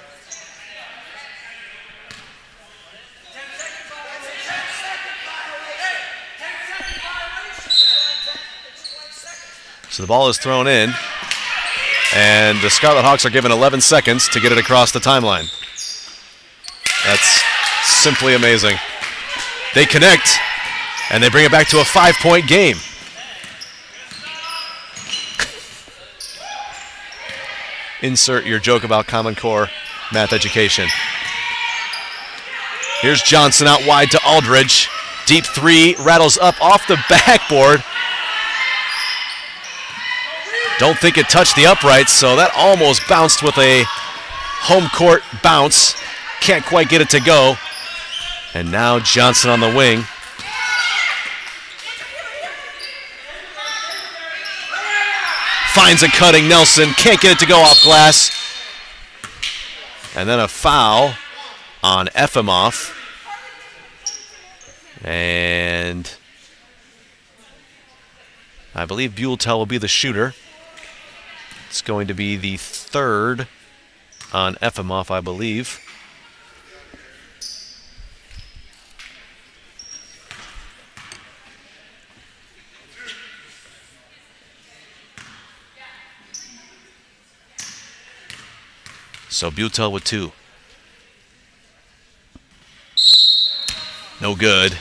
S2: So the ball is thrown in, and the Scarlet Hawks are given 11 seconds to get it across the timeline. That's simply amazing. They connect, and they bring it back to a 5-point game. Insert your joke about Common Core math education. Here's Johnson out wide to Aldridge. Deep three, rattles up off the backboard. Don't think it touched the uprights, so that almost bounced with a home court bounce. Can't quite get it to go. And now Johnson on the wing. Finds a cutting Nelson, can't get it to go off glass. And then a foul on Efimov. And I believe Buelltel will be the shooter. It's going to be the third on Efimov, I believe. So Buelltel with 2. No good.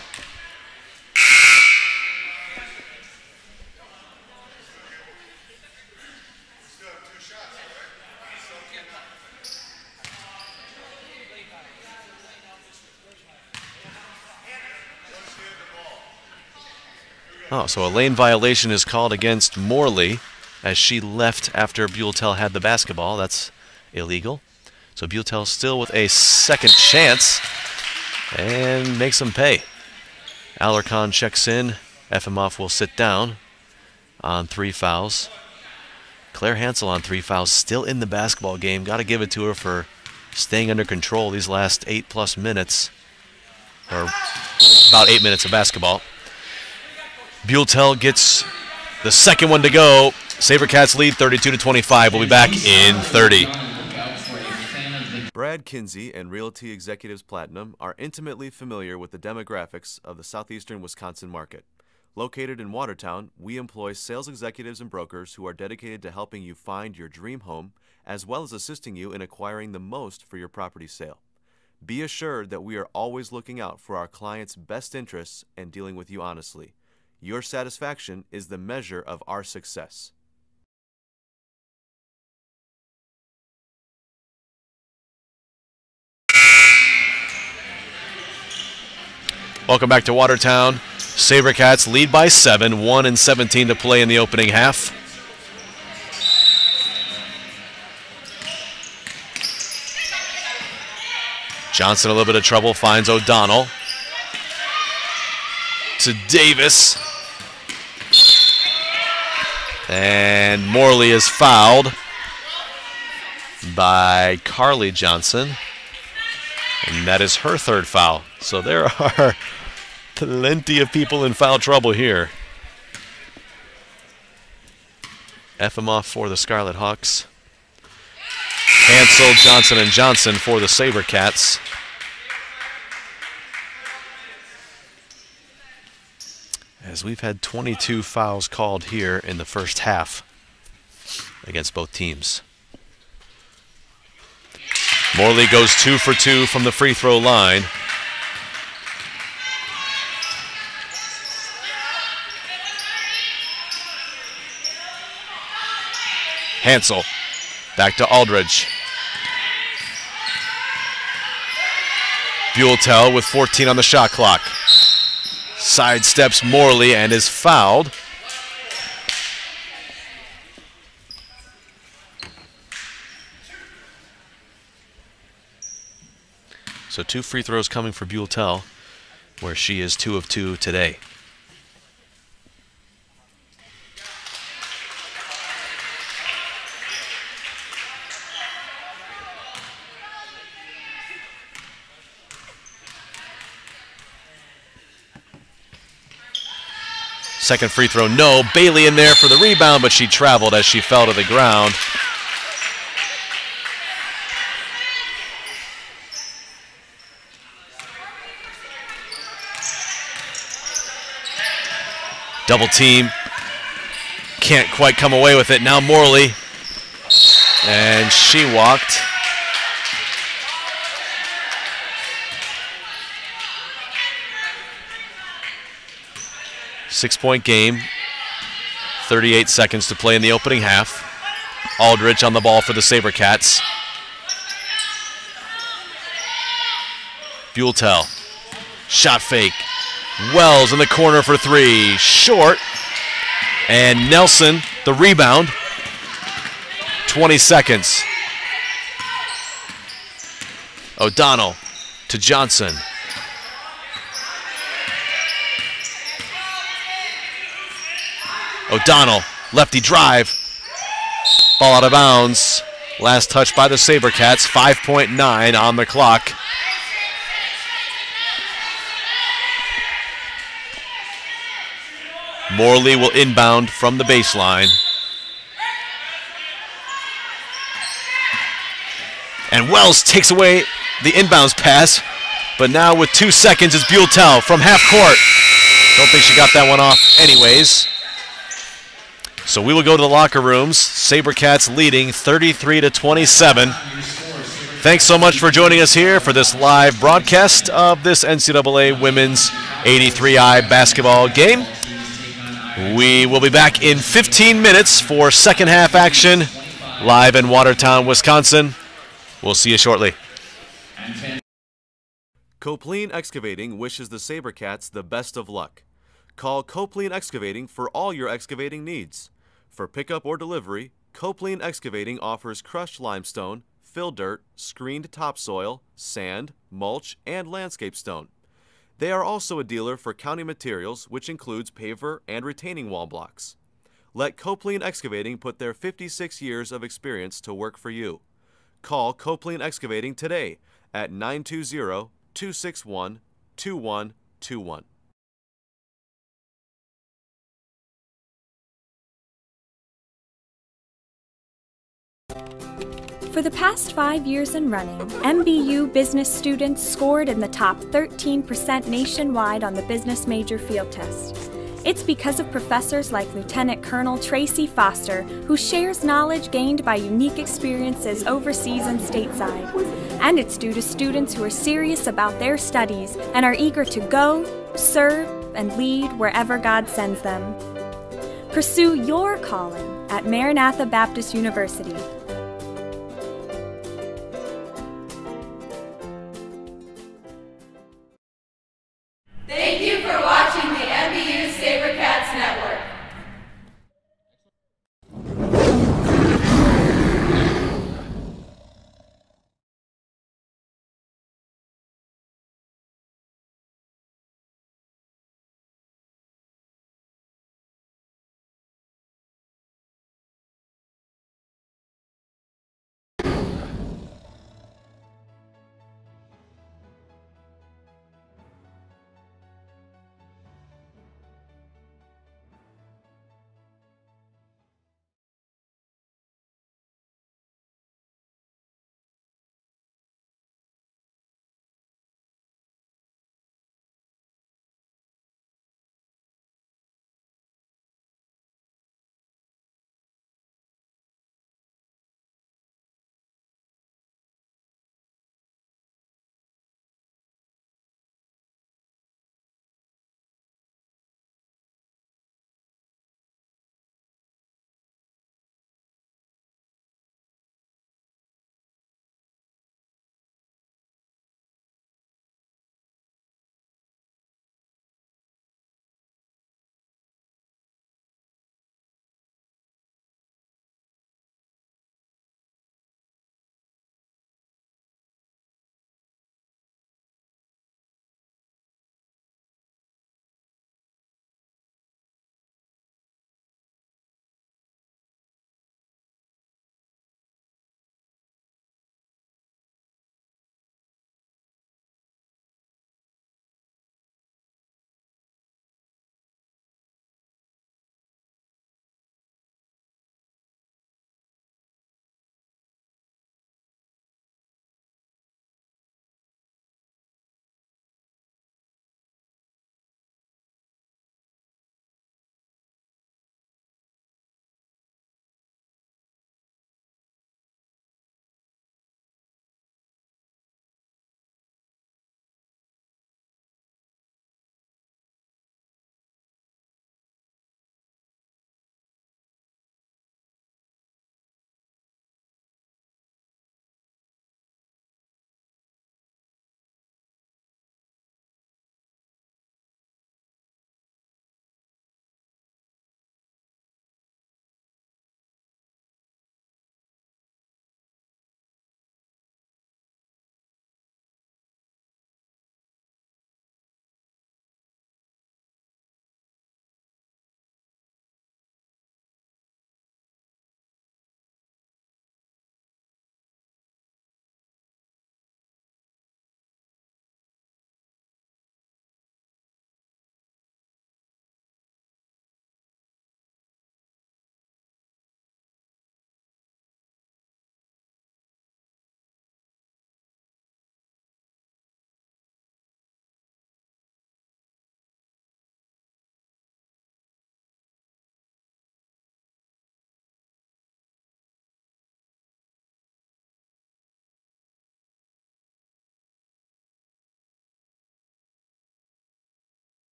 S2: Oh, so a lane violation is called against Morley as she left after Buelltel had the basketball. That's illegal. So Buelltel still with a second chance and makes them pay. Alarcon checks in. Efimov will sit down on 3 fouls. Claire Hansel on 3 fouls, still in the basketball game. Got to give it to her for staying under control these last 8+ minutes, or about 8 minutes of basketball. Buelltel gets the second one to go. SaberCats lead 32-25. We'll be back in 30. Brad Kinsey and Realty Executives Platinum are intimately familiar with the demographics of the southeastern Wisconsin market. Located in Watertown, we employ sales executives and brokers who are dedicated to helping you find your dream home, as well as assisting you in acquiring the most for your property sale. Be assured that we are always looking out for our clients' best interests and dealing with you honestly. Your satisfaction is the measure of our success. Welcome back to Watertown. SaberCats lead by 7, 1:17 to play in the opening half. Johnson a little bit of trouble, finds O'Donnell. To Davis. And Morley is fouled by Carly Johnson. And that is her 3rd foul. So there are plenty of people in foul trouble here. Efimov for the Scarlet Hawks. Hansel, Johnson, and Johnson for the SaberCats. As we've had 22 fouls called here in the first half against both teams. Morley goes 2 for 2 from the free throw line. Hansel, back to Aldridge. Buelltel with 14 on the shot clock. Sidesteps Morley and is fouled. So 2 free throws coming for Buelltel, where she is 2 of 2 today. Second free throw, no. Bailey in there for the rebound, but she traveled as she fell to the ground. Double team. Can't quite come away with it. Now Morley. And she walked. Six-point game. 38 seconds to play in the opening half. Aldridge on the ball for the SaberCats. Buelltel. Shot fake. Wells in the corner for 3. Short. And Nelson, the rebound. 20 seconds. O'Donnell to Johnson. O'Donnell, lefty drive. Ball out of bounds. Last touch by the SaberCats. 5.9 on the clock. Morley will inbound from the baseline. And Wells takes away the inbounds pass. But now with 2 seconds is Buelltel from half court. Don't think she got that one off anyways. So we will go to the locker rooms. SaberCats leading 33-27. Thanks so much for joining us here for this live broadcast of this NCAA Women's 83I basketball game. We will be back in 15 minutes for second half action live in Watertown, Wisconsin. We'll see you shortly. Copeland Excavating wishes the SaberCats the best of luck. Call Copeland Excavating for all your excavating needs. For pickup or delivery, Copeland Excavating offers crushed limestone, fill dirt, screened topsoil, sand, mulch, and landscape stone. They are also a dealer for county materials, which includes paver and retaining wall blocks. Let Copeland Excavating put their 56 years of experience to work for you. Call Copeland Excavating today at 920-261-2121.
S4: For the past 5 years and running, MBU business students scored in the top 13% nationwide on the business major field test. It's because of professors like Lieutenant Colonel Tracy Foster, who shares knowledge gained by unique experiences overseas and stateside. And it's due to students who are serious about their studies and are eager to go, serve, and lead wherever God sends them. Pursue your calling at Maranatha Baptist University.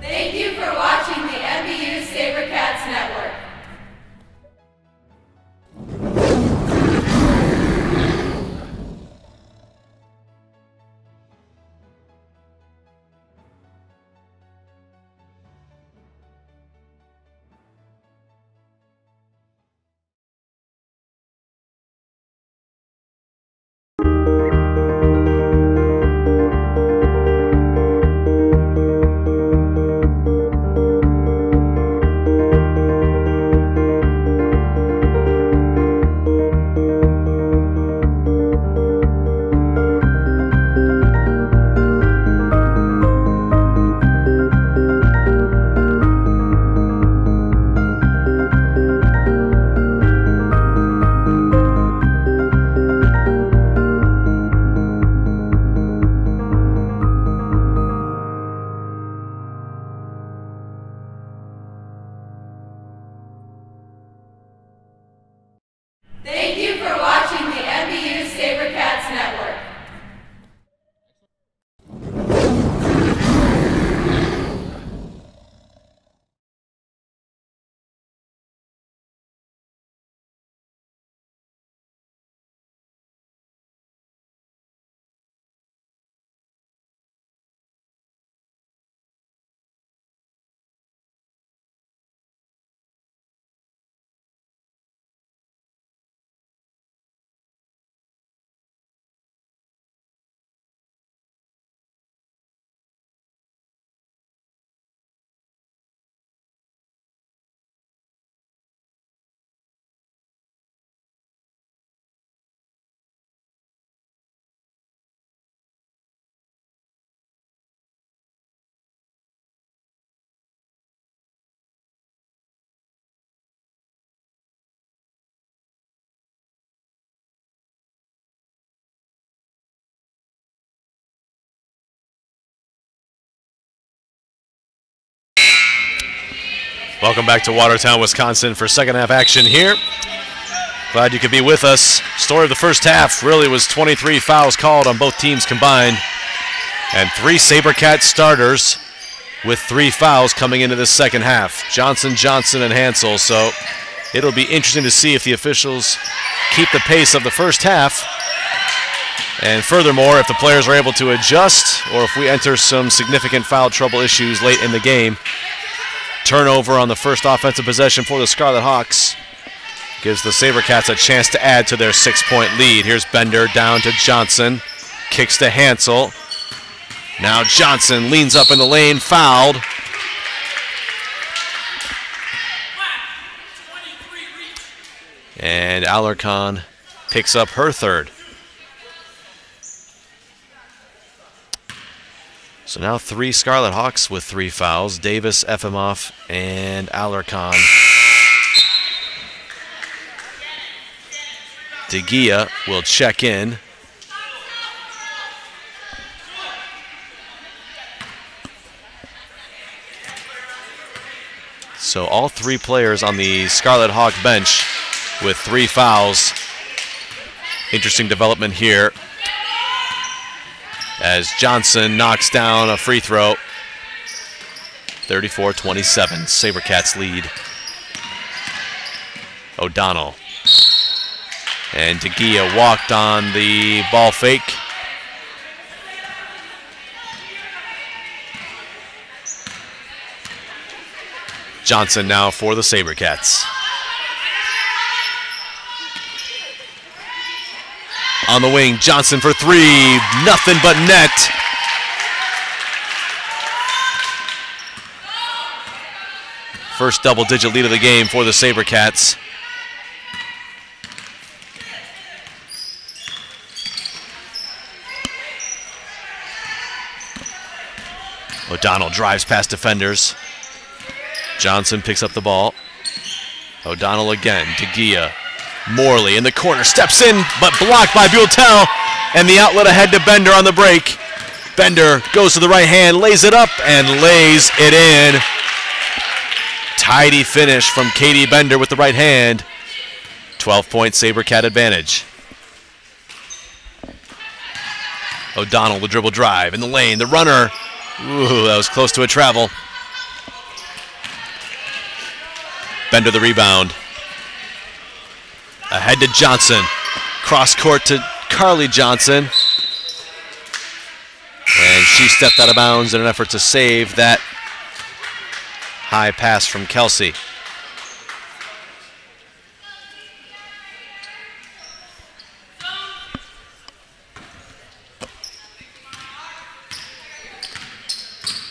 S5: Thank you for watching the MBU SaberCats Network. Thank you for watching the MBU SaberCats Network.
S2: Welcome back to Watertown, Wisconsin for second half action here. Glad you could be with us. Story of the first half really was 23 fouls called on both teams combined, and 3 SaberCats starters with 3 fouls coming into this second half. Johnson, and Hansel. So it'll be interesting to see if the officials keep the pace of the first half, and furthermore, if the players are able to adjust or if we enter some significant foul trouble issues late in the game. Turnover on the first offensive possession for the Scarlet Hawks gives the SaberCats a chance to add to their 6-point lead. Here's Bender down to Johnson, kicks to Hansel. Now Johnson leans up in the lane, fouled. And Alarcon picks up her third. So now 3 Scarlet Hawks with 3 fouls. Davis, Efimoff, and Alarcon. DeGia will check in. So all 3 players on the Scarlet Hawk bench with 3 fouls. Interesting development here as Johnson knocks down a free throw. 34-27, SaberCats lead. O'Donnell. And DeGia walked on the ball fake. Johnson now for the SaberCats. On the wing, Johnson for 3, nothing but net. First double-digit lead of the game for the SaberCats. O'Donnell drives past defenders. Johnson picks up the ball. O'Donnell again, DeGia. Morley in the corner, steps in, but blocked by Buell, and the outlet ahead to Bender on the break. Bender goes to the right hand, lays it up, and lays it in. Tidy finish from Katie Bender with the right hand. 12-point SaberCat advantage. O'Donnell, the dribble drive in the lane, the runner. Ooh, that was close to a travel. Bender the rebound. Ahead to Johnson. Cross court to Carly Johnson. And she stepped out of bounds in an effort to save that high pass from Kelsey.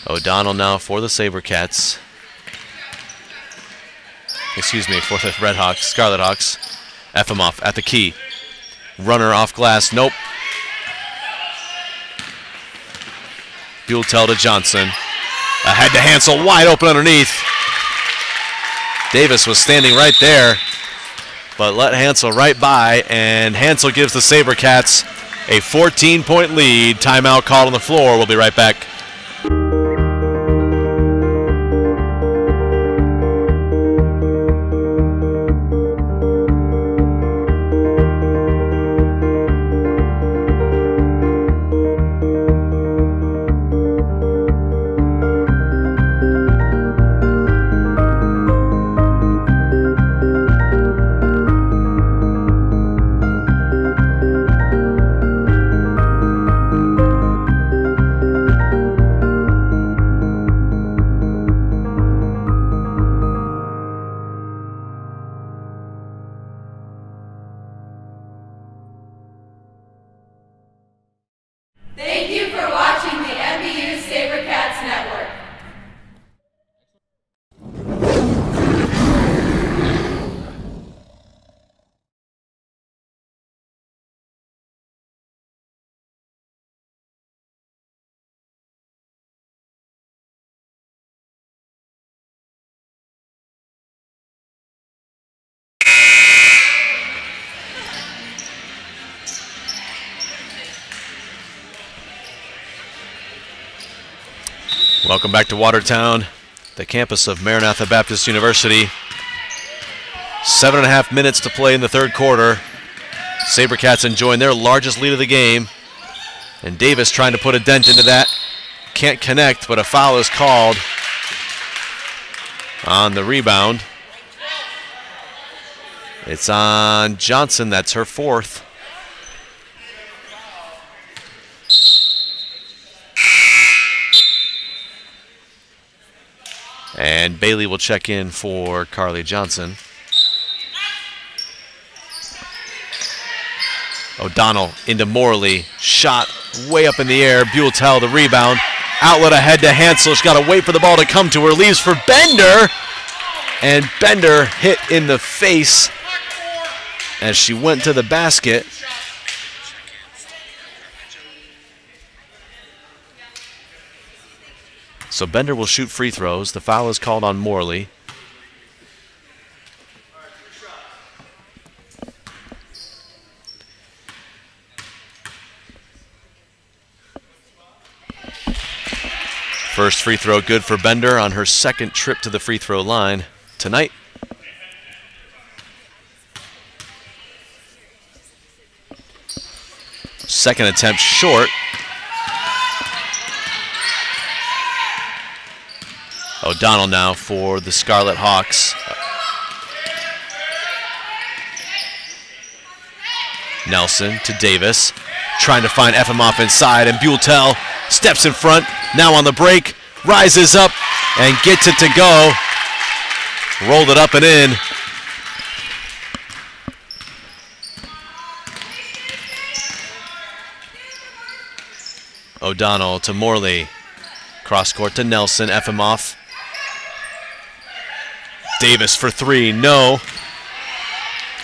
S2: O'Donnell now for the SaberCats. Excuse me, for the Red Hawks, Scarlet Hawks. Efimoff at the key. Runner off glass, nope. Buell to Johnson. Ahead to Hansel, wide open underneath. Davis was standing right there, but let Hansel right by, and Hansel gives the SaberCats a 14-point lead. Timeout called on the floor. We'll be right back.
S5: Thank you for watching the MBU SaberCats Network.
S2: Welcome back to Watertown, the campus of Maranatha Baptist University. 7.5 minutes to play in the third quarter. SaberCats enjoying their largest lead of the game. And Davis trying to put a dent into that. Can't connect, but a foul is called on the rebound. It's on Johnson, that's her fourth. And Bailey will check in for Carly Johnson. O'Donnell into Morley. Shot way up in the air. Buell the rebound. Outlet ahead to Hansel. She's got to wait for the ball to come to her. Leaves for Bender. And Bender hit in the face as she went to the basket. So Bender will shoot free throws. The foul is called on Morley. First free throw good for Bender on her second trip to the free throw line tonight. Second attempt short. O'Donnell now for the Scarlet Hawks. Nelson to Davis. Trying to find Efimoff inside, and Buell steps in front. Now on the break. Rises up and gets it to go. Rolled it up and in. O'Donnell to Morley. Cross court to Nelson. Efimoff. Davis for three, no.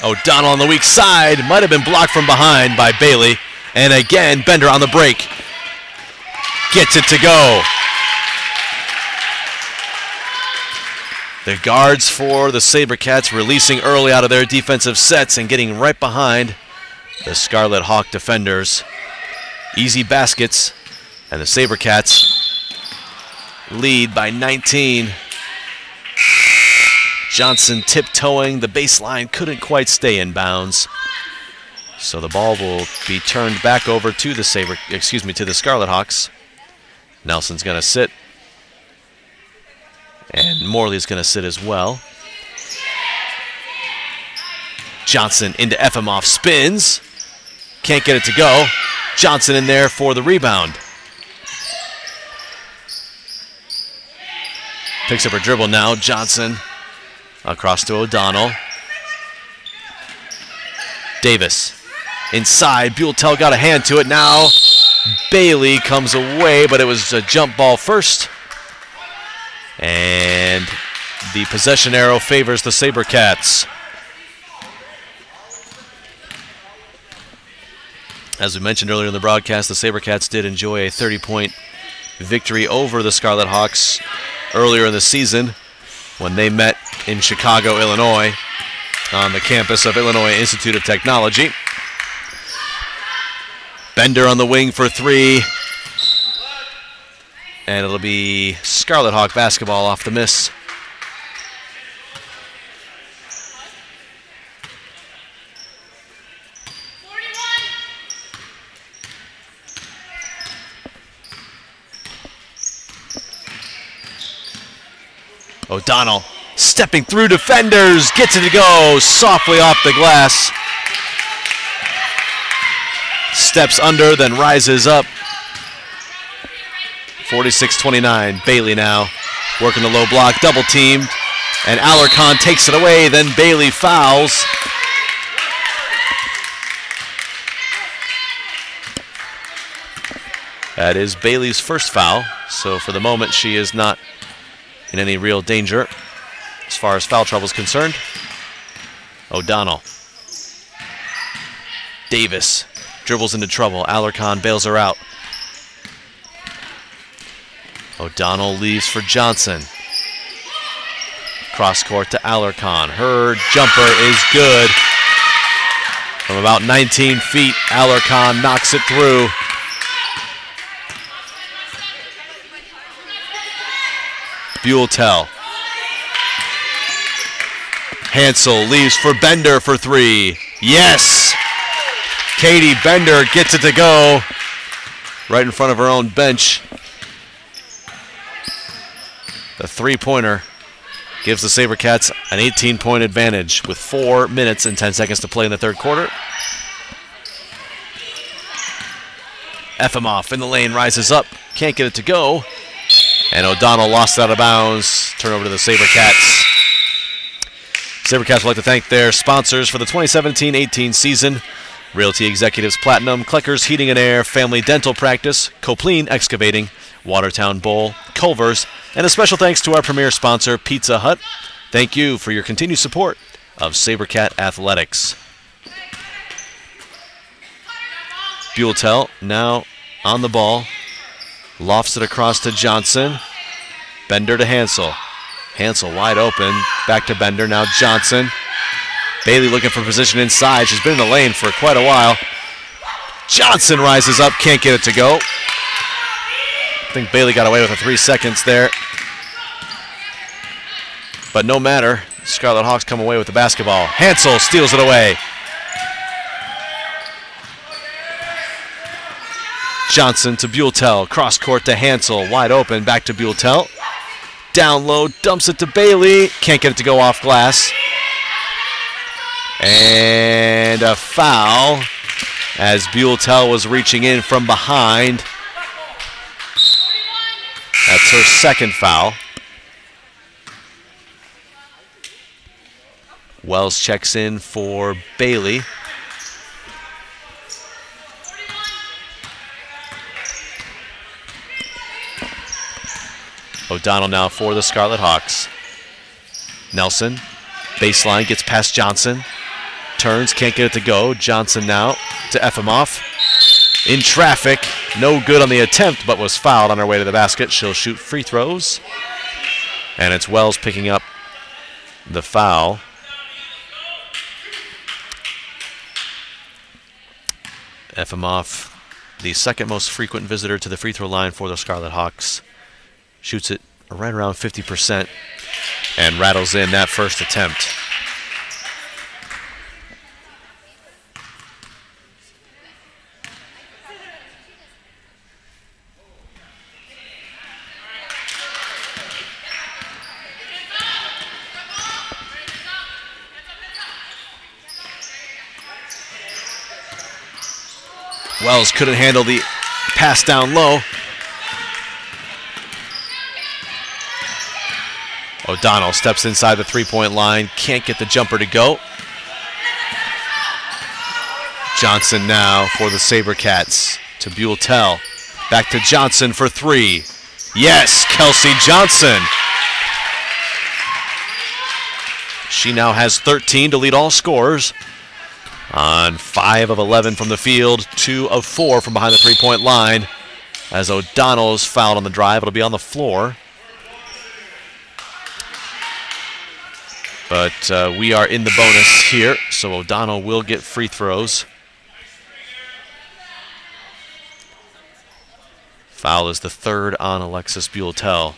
S2: O'Donnell on the weak side, might have been blocked from behind by Bailey. And again, Bender on the break. Gets it to go. The guards for the SaberCats releasing early out of their defensive sets and getting right behind the Scarlet Hawk defenders. Easy baskets, and the SaberCats lead by 19. Johnson tiptoeing the baseline, couldn't quite stay in bounds. So the ball will be turned back over to the to the Scarlet Hawks. Nelson's going to sit, and Morley's going to sit as well. Johnson into Efimov, spins. Can't get it to go. Johnson in there for the rebound. Picks up her dribble now. Johnson across to O'Donnell. Davis inside. Buell got a hand to it. Now Bailey comes away, but it was a jump ball first. And the possession arrow favors the SaberCats. As we mentioned earlier in the broadcast, the SaberCats did enjoy a 30-point victory over the Scarlet Hawks earlier in the season when they met in Chicago, Illinois, on the campus of Illinois Institute of Technology. Bender on the wing for three. And it'll be Scarlet Hawk basketball off the miss. O'Donnell stepping through defenders, gets it to go softly off the glass. Steps under, then rises up. 46-29, Bailey now working the low block, double teamed, and Alarcon takes it away, then Bailey fouls. That is Bailey's first foul, so for the moment she is not in any real danger as far as foul trouble is concerned. O'Donnell. Davis dribbles into trouble. Alarcon bails her out. O'Donnell leaves for Johnson. Cross court to Alarcon. Her jumper is good. From about 19 feet, Alarcon knocks it through. Buell. Hansel leaves for Bender for three. Yes! Katie Bender gets it to go right in front of her own bench. The three-pointer gives the SaberCats an 18-point advantage with 4 minutes and 10 seconds to play in the third quarter. Efimov in the lane rises up, can't get it to go. And O'Donnell lost it out of bounds. Turnover to the SaberCats. SaberCats would like to thank their sponsors for the 2017-18 season. Realty Executives Platinum, Kleckers Heating and Air, Family Dental Practice, Copleen Excavating, Watertown Bowl, Culver's, and a special thanks to our premier sponsor, Pizza Hut. Thank you for your continued support of SaberCat Athletics. Buell now on the ball. Lofts it across to Johnson. Bender to Hansel. Hansel wide open. Back to Bender. Now Johnson. Bailey looking for position inside. She's been in the lane for quite a while. Johnson rises up. Can't get it to go. I think Bailey got away with 3 seconds there. But no matter. Scarlet Hawks come away with the basketball. Hansel steals it away. Johnson to Buell. Cross court to Hansel. Wide open. Back to Buell. Down low. Dumps it to Bailey. Can't get it to go off glass. And a foul as Buell was reaching in from behind. That's her second foul. Wells checks in for Bailey. O'Donnell now for the Scarlet Hawks. Nelson, baseline, gets past Johnson. Turns, can't get it to go. Johnson now to Efimov. In traffic, no good on the attempt, but was fouled on her way to the basket. She'll shoot free throws. And it's Wells picking up the foul. Efimov, the second most frequent visitor to the free throw line for the Scarlet Hawks. Shoots it right around 50% and rattles in that first attempt. Wells couldn't handle the pass down low. O'Donnell steps inside the three-point line, can't get the jumper to go. Johnson now for the SaberCats to Buell-Tell. Back to Johnson for three. Yes, Kelsey Johnson. She now has 13 to lead all scorers on 5 of 11 from the field, 2 of 4 from behind the three-point line. As O'Donnell's fouled on the drive, it'll be on the floor. But we are in the bonus here, so O'Donnell will get free throws. Foul is the third on Alexis Buell-Tell.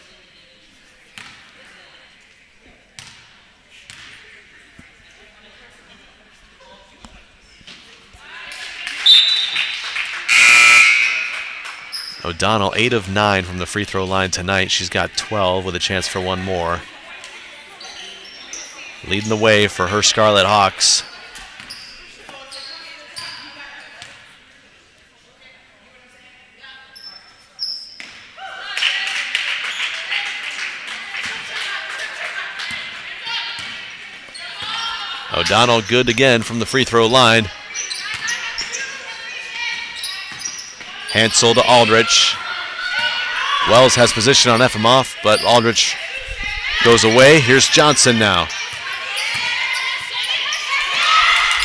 S2: O'Donnell 8 of 9 from the free throw line tonight. She's got 12 with a chance for one more. Leading the way for her Scarlet Hawks. O'Donnell good again from the free throw line. Hansel to Aldrich. Wells has position on Efimoff, but Aldrich goes away. Here's Johnson now.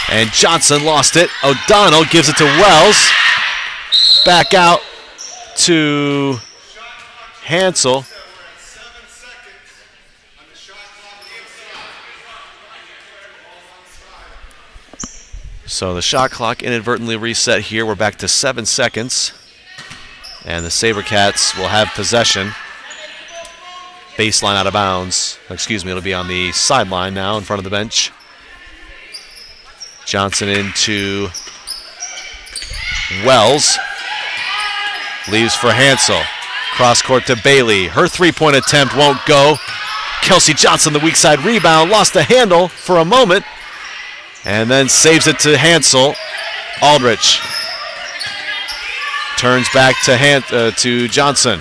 S2: And Johnson lost it. O'Donnell gives it to Wells. Back out to Hansel. So the shot clock inadvertently reset here. We're back to 7 seconds. And the SaberCats will have possession. Baseline out of bounds. Excuse me, it'll be on the sideline now in front of the bench. Johnson into Wells. Leaves for Hansel. Cross court to Bailey. Her three-point attempt won't go. Kelsey Johnson, the weak side rebound, lost the handle for a moment. And then saves it to Hansel. Aldrich turns back to Johnson.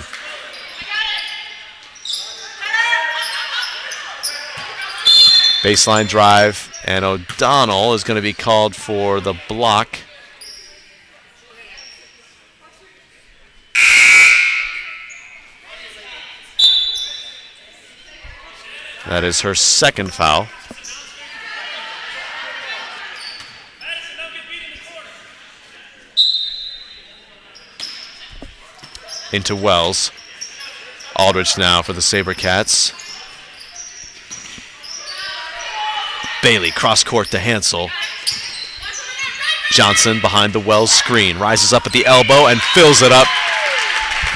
S2: Baseline drive. And O'Donnell is going to be called for the block. That is her second foul. Into Wells. Aldrich now for the SaberCats. Bailey cross court to Hansel. Johnson behind the Wells screen. Rises up at the elbow and fills it up.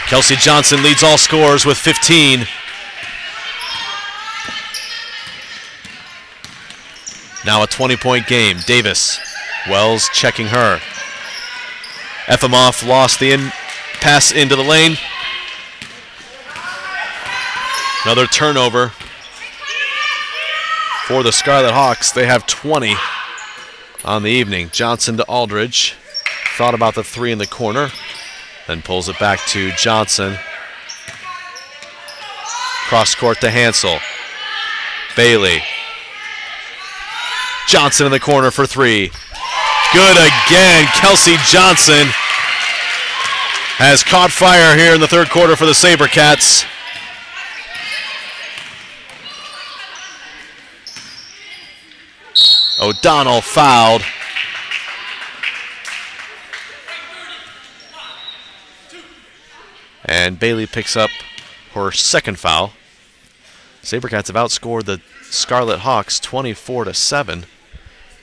S2: Kelsey Johnson leads all scorers with 15. Now a 20-point game. Davis. Wells checking her. Efimoff lost the pass into the lane. Another turnover for the Scarlet Hawks. They have 20 on the evening. Johnson to Aldridge. Thought about the three in the corner. Then pulls it back to Johnson. Cross court to Hansel. Bailey. Johnson in the corner for three. Good again. Kelsey Johnson has caught fire here in the third quarter for the SaberCats. O'Donnell fouled. And Bailey picks up her second foul. SaberCats have outscored the Scarlet Hawks 24-7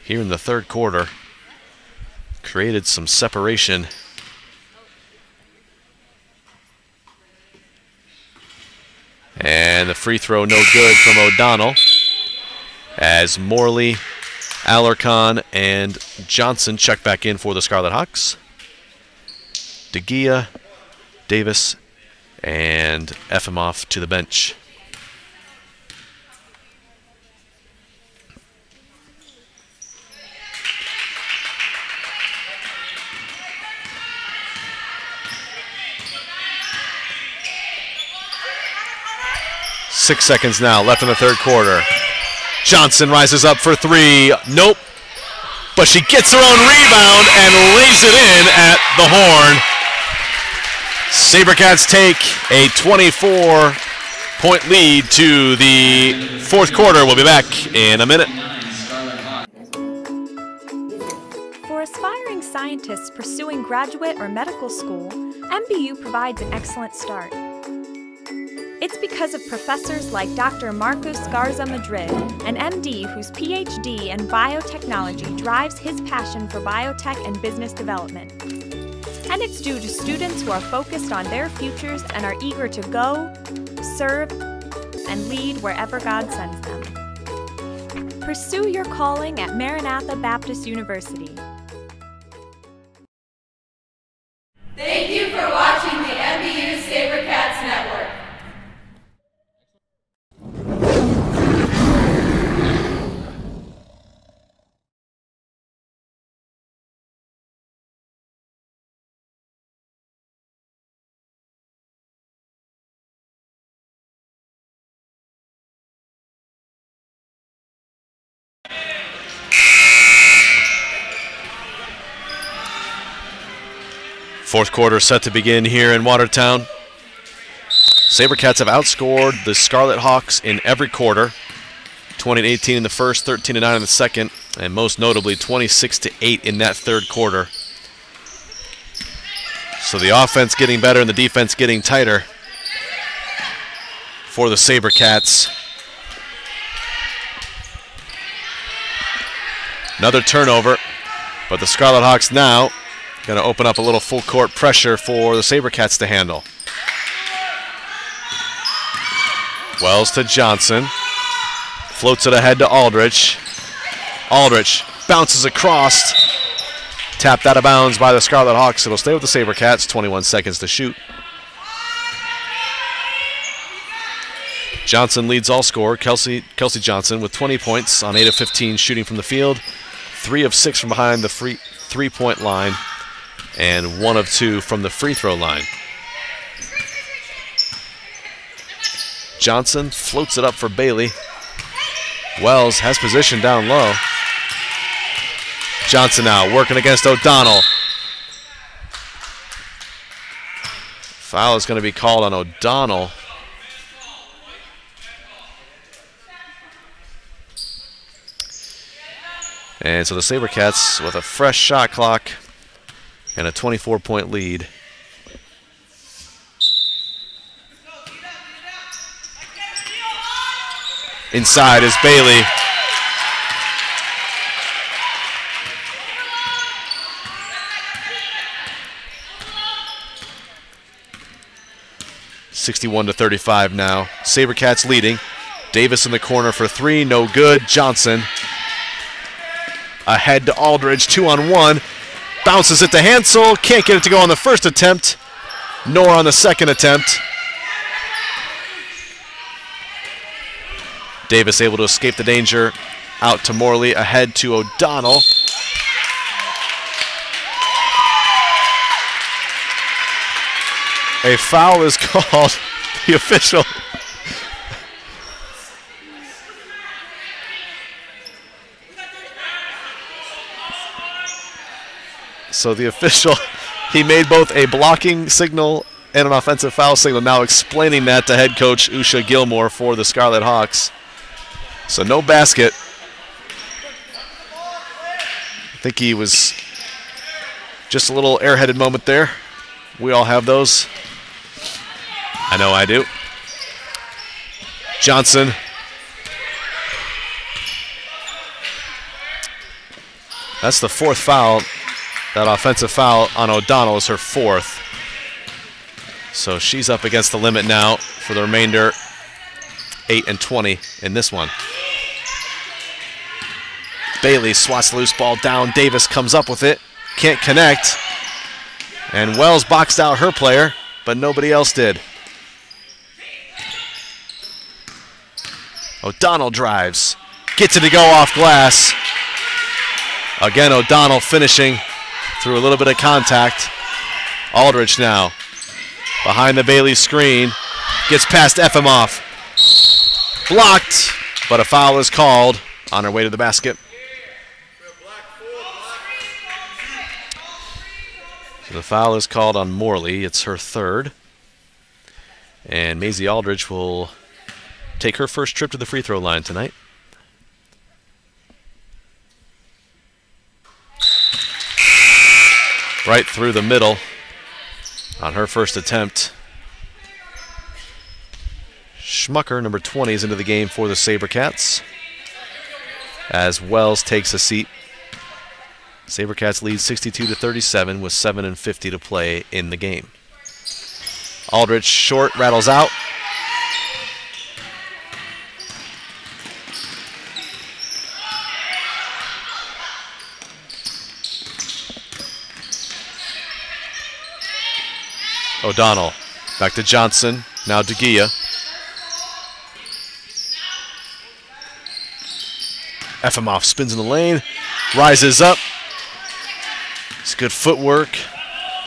S2: here in the third quarter. Created some separation. And the free throw no good from O'Donnell, as Morley, Alarcon, and Johnson check back in for the Scarlet Hawks. DeGia, Davis, and Efimoff to the bench. 6 seconds now left in the third quarter. Johnson rises up for three. Nope. But she gets her own rebound and lays it in at the horn. SaberCats take a 24-point lead to the fourth quarter. We'll be back in a minute.
S4: For aspiring scientists pursuing graduate or medical school, MBU provides an excellent start. It's because of professors like Dr. Marcos Garza Madrid, an MD whose PhD in biotechnology drives his passion for biotech and business development. And it's due to students who are focused on their futures and are eager to go, serve, and lead wherever God sends them. Pursue your calling at Maranatha Baptist University.
S5: Thank you for watching the MBU SaberCats Network.
S2: Fourth quarter set to begin here in Watertown. SaberCats have outscored the Scarlet Hawks in every quarter. 20-18 in the first, 13-9 in the second, and most notably 26-8 in that third quarter. So the offense getting better and the defense getting tighter for the SaberCats. Another turnover, but the Scarlet Hawks now going to open up a little full court pressure for the SaberCats to handle. Wells to Johnson. Floats it ahead to Aldrich. Aldrich bounces across. Tapped out of bounds by the Scarlet Hawks. It'll stay with the SaberCats. 21 seconds to shoot. Johnson leads all scorer. Kelsey Johnson with 20 points on 8 of 15 shooting from the field. 3 of 6 from behind the three-point line. And 1 of 2 from the free throw line. Johnson floats it up for Bailey. Wells has position down low. Johnson now working against O'Donnell. Foul is going to be called on O'Donnell. And so the SaberCats with a fresh shot clock and a 24-point lead. Inside is Bailey. (61-35) now. SaberCats leading. Davis in the corner for three, no good. Johnson ahead to Aldridge, 2-on-1. Bounces it to Hansel, can't get it to go on the first attempt, nor on the second attempt. Davis able to escape the danger, out to Morley, ahead to O'Donnell. A foul is called. The official. So the official, he made both a blocking signal and an offensive foul signal, now explaining that to head coach Usha Gilmore for the Scarlet Hawks. So no basket. I think he was just a little airheaded moment there. We all have those. I know I do. Johnson. That's the fourth foul. That offensive foul on O'Donnell is her fourth. So she's up against the limit now for the remainder, 8 and 20 in this one. Bailey swats the loose ball down. Davis comes up with it. Can't connect. And Wells boxed out her player, but nobody else did. O'Donnell drives. Gets it to go off glass. Again, O'Donnell finishing through a little bit of contact. Aldrich now behind the Bailey screen. Gets past Efimoff. Blocked, but a foul is called on her way to the basket. So the foul is called on Morley. It's her third. And Maisie Aldridge will take her first trip to the free throw line tonight. Right through the middle on her first attempt. Schmucker, number 20, is into the game for the SaberCats as Wells takes a seat. SaberCats lead 62-37 with 7:50 to play in the game. Aldridge short, rattles out. O'Donnell back to Johnson, now DeGia. Efimov spins in the lane, rises up. It's good footwork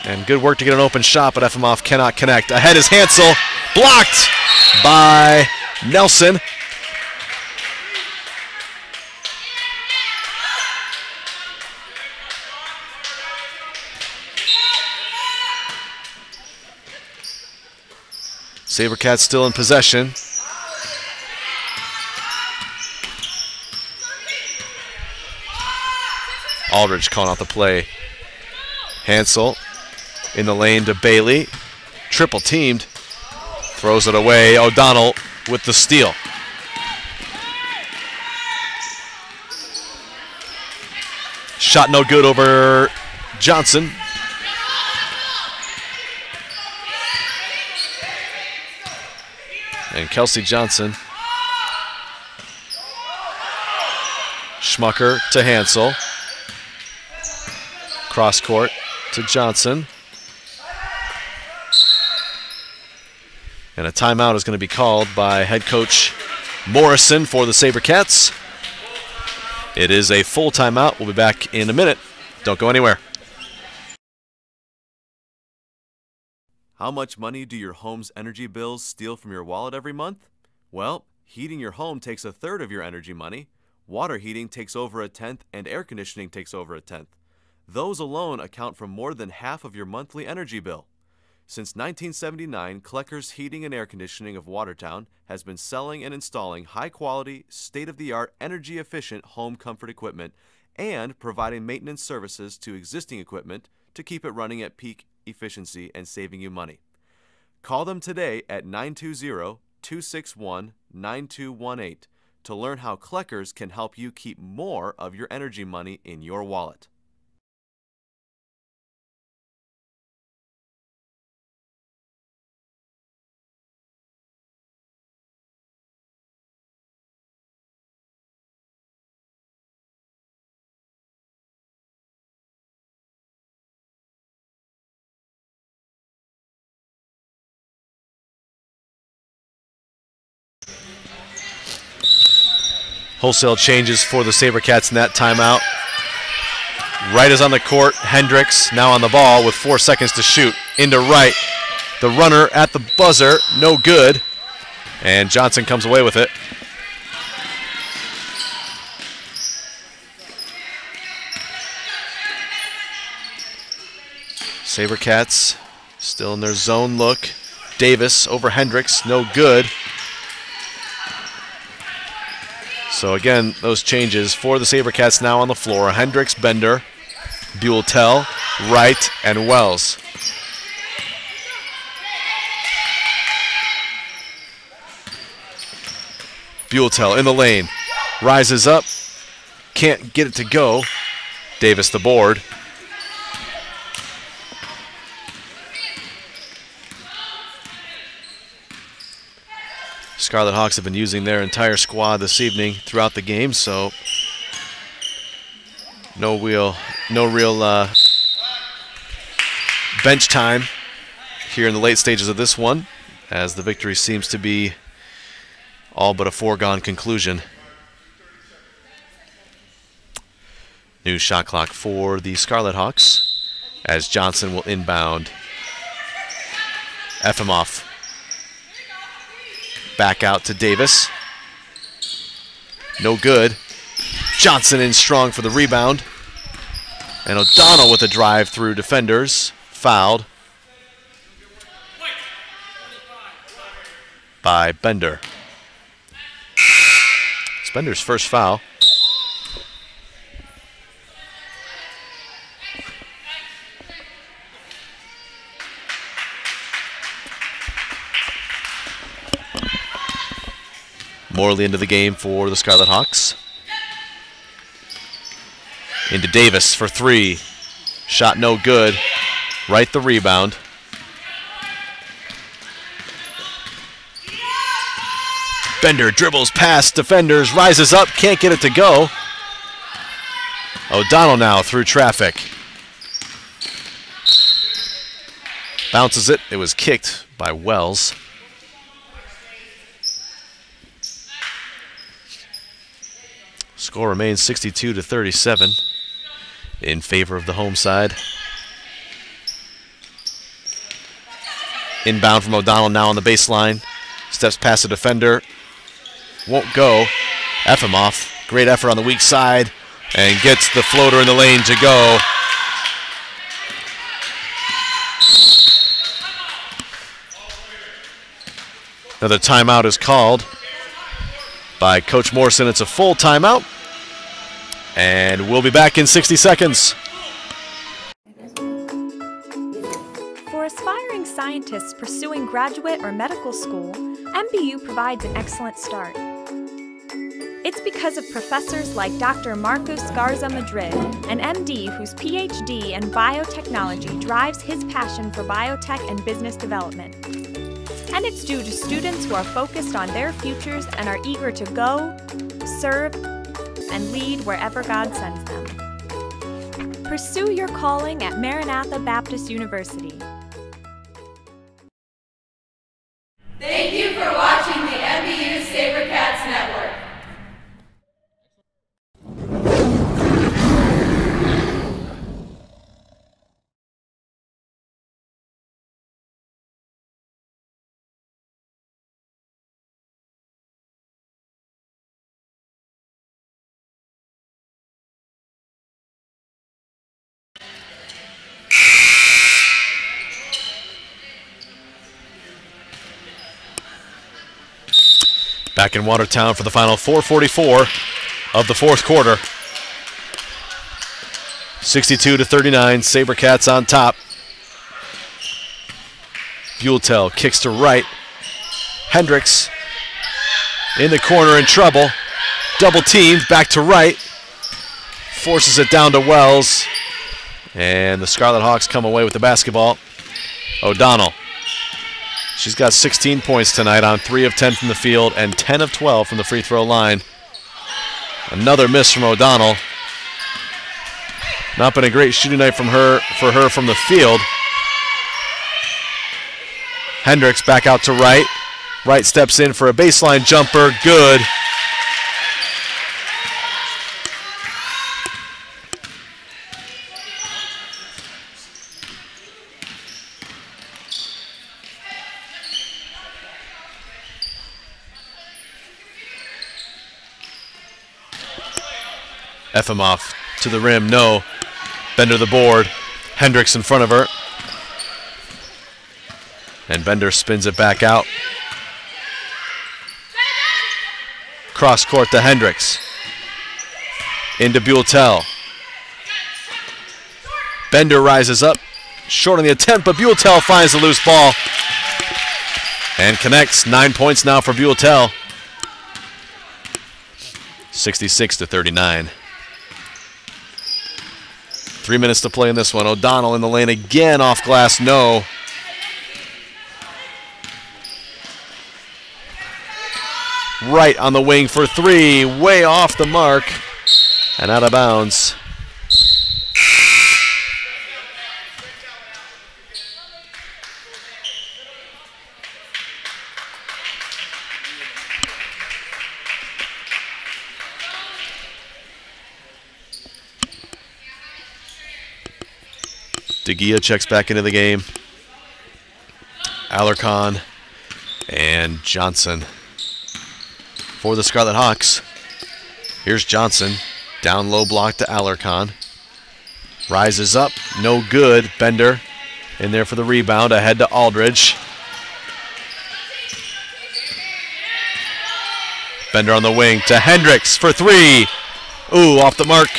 S2: and good work to get an open shot, but Efimov cannot connect. Ahead is Hansel, blocked by Nelson. SaberCats still in possession. Aldridge calling out the play. Hansel in the lane to Bailey. Triple teamed. Throws it away. O'Donnell with the steal. Shot no good over Johnson. And Kelsey Johnson. Schmucker to Hansel. Cross court to Johnson. And a timeout is going to be called by head coach Morrison for the SaberCats. It is a full timeout. We'll be back in a minute. Don't go anywhere. How much money do your home's energy bills steal from your wallet every month? Well, heating your home takes a third of your energy money. Water heating takes over a tenth, and air conditioning takes over a tenth. Those alone account for more than half of your monthly energy bill. Since 1979, Klecker's Heating and Air Conditioning of Watertown has been selling and installing high-quality, state-of-the-art, energy-efficient home comfort equipment and providing maintenance services to existing equipment to keep it running at peak efficiency and saving you money. Call them today at 920-261-9218 to learn how Klecker's can help you keep more of your energy money in your wallet. Wholesale changes for the SaberCats in that timeout. Wright is on the court. Hendricks now on the ball with 4 seconds to shoot. Into Wright. The runner at the buzzer. No good. And Johnson comes away with it. SaberCats still in their zone look. Davis over Hendricks. No good. So again, those changes for the SaberCats now on the floor. Hendricks, Bender, Buell-Tell, Wright, and Wells. Buell-Tell in the lane. Rises up. Can't get it to go. Davis the board. Scarlet Hawks have been using their entire squad this evening throughout the game, so no real bench time here in the late stages of this one, as the victory seems to be all but a foregone conclusion. New shot clock for the Scarlet Hawks as Johnson will inbound. Efimov. Back out to Davis. No good. Johnson in strong for the rebound. And O'Donnell with a drive through defenders. Fouled by Bender. It's Bender's first foul. Morley into the game for the Scarlet Hawks. Into Davis for three. Shot no good. Right the rebound. Bender dribbles past defenders, rises up, can't get it to go. O'Donnell now through traffic. Bounces it. It was kicked by Wells. Score remains 62-37 in favor of the home side. Inbound from O'Donnell now on the baseline. Steps past the defender. Won't go. Efimoff. Great effort on the weak side. And gets the floater in the lane to go. Another timeout is called by Coach Morrison. It's a full timeout. And we'll be back in 60 seconds.
S4: For aspiring scientists pursuing graduate or medical school, MBU provides an excellent start. It's because of professors like Dr. Marcos Garza Madrid, an MD whose PhD in biotechnology drives his passion for biotech and business development. And it's due to students who are focused on their futures and are eager to go, serve, and lead wherever God sends them. Pursue your calling at Maranatha Baptist University.
S5: Thank you for watching the MBU SaberCats Network.
S2: Back in Watertown for the final 4:44 of the fourth quarter. 62-39, SaberCats on top. Buelltel kicks to right. Hendricks in the corner in trouble. Double teamed, back to right. Forces it down to Wells. And the Scarlet Hawks come away with the basketball. O'Donnell. She's got 16 points tonight on 3 of 10 from the field and 10 of 12 from the free throw line. Another miss from O'Donnell. Not been a great shooting night for her from the field. Hendricks back out to right. Right steps in for a baseline jumper. Good. Efimoff to the rim, no. Bender the board. Hendricks in front of her. And Bender spins it back out. Cross court to Hendricks. Into Buelltel. Bender rises up. Short on the attempt, but Buelltel finds the loose ball. And connects. 9 points now for Buelltel. 66-39. 3 minutes to play in this one. O'Donnell in the lane again, off glass, no. Right on the wing for three, way off the mark and out of bounds. DeGia checks back into the game. Alarcon and Johnson for the Scarlet Hawks. Here's Johnson. Down low block to Alarcon. Rises up. No good. Bender in there for the rebound. Ahead to Aldridge. Bender on the wing to Hendricks for three. Ooh, off the mark.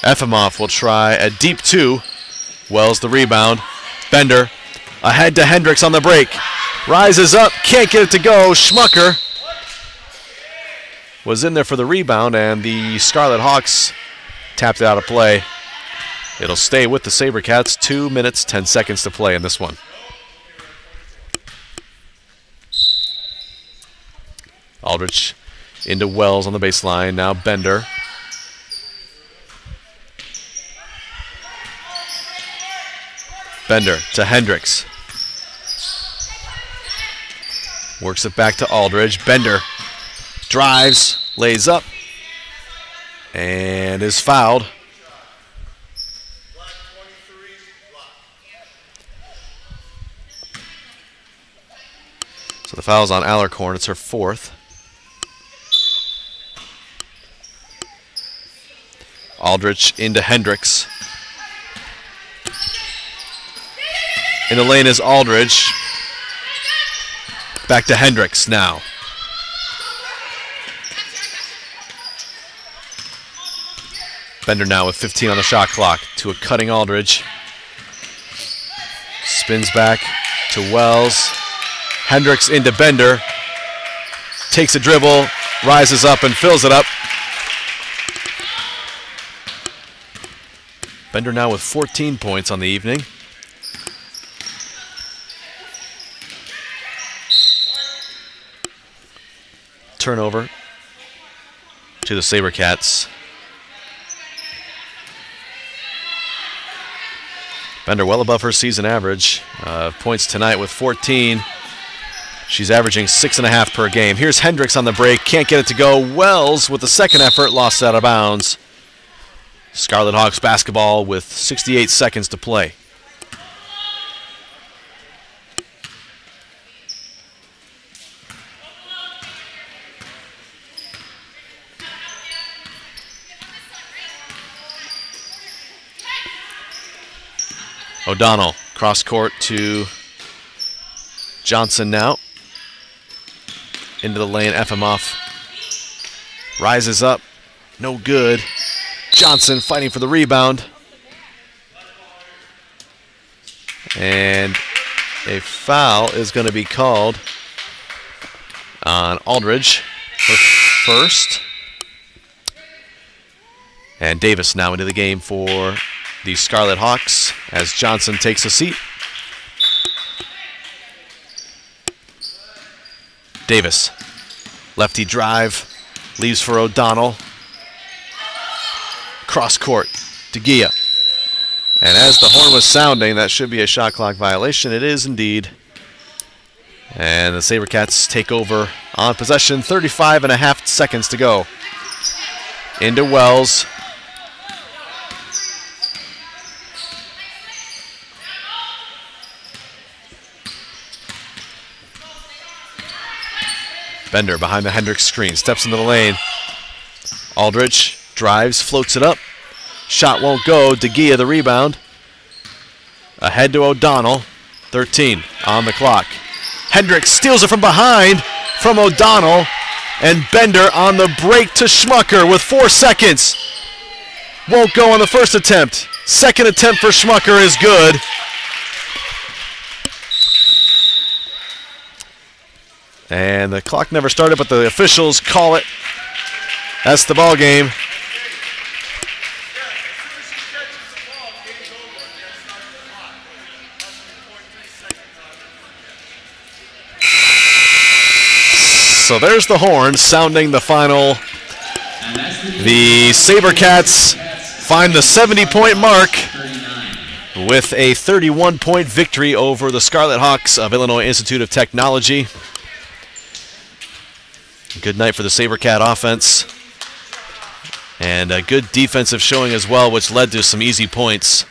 S2: Efimov will try a deep two. Wells the rebound. Bender ahead to Hendricks on the break. Rises up, can't get it to go. Schmucker was in there for the rebound, and the Scarlet Hawks tapped it out of play. It'll stay with the SaberCats. 2 minutes, 10 seconds to play in this one. Aldridge into Wells on the baseline. Now Bender. Bender to Hendricks. Works it back to Aldridge. Bender drives, lays up, and is fouled. So the foul's on Alarcon. It's her fourth. Aldridge into Hendricks. In the lane is Aldridge. Back to Hendricks now. Bender now with 15 on the shot clock to a cutting Aldridge. Spins back to Wells. Hendricks into Bender. Takes a dribble, rises up and fills it up. Bender now with 14 points on the evening. Turnover to the SaberCats. Bender well above her season average. Points tonight with 14. She's averaging 6.5 per game. Here's Hendricks on the break. Can't get it to go. Wells with the second effort. Lost out of bounds. Scarlet Hawks basketball with 68 seconds to play. O'Donnell, cross court to Johnson now. Into the lane, Efimov. Rises up, no good. Johnson fighting for the rebound. And a foul is going to be called on Aldridge for first. And Davis now into the game for the Scarlet Hawks as Johnson takes a seat. Davis, lefty drive, leaves for O'Donnell. Cross court to Gia. And as the horn was sounding, that should be a shot clock violation. It is indeed. And the SaberCats take over on possession. 35.5 seconds to go. Into Wells. Bender behind the Hendricks screen, steps into the lane. Aldridge drives, floats it up. Shot won't go. De Gia the rebound. Ahead to O'Donnell. 13 on the clock. Hendricks steals it from behind from O'Donnell. And Bender on the break to Schmucker with 4 seconds. Won't go on the first attempt. Second attempt for Schmucker is good. And the clock never started, but the officials call it. That's the ball game. So there's the horn sounding the final. The SaberCats find the 70-point mark with a 31-point victory over the Scarlet Hawks of Illinois Institute of Technology. Good night for the SaberCat offense. And a good defensive showing as well, which led to some easy points.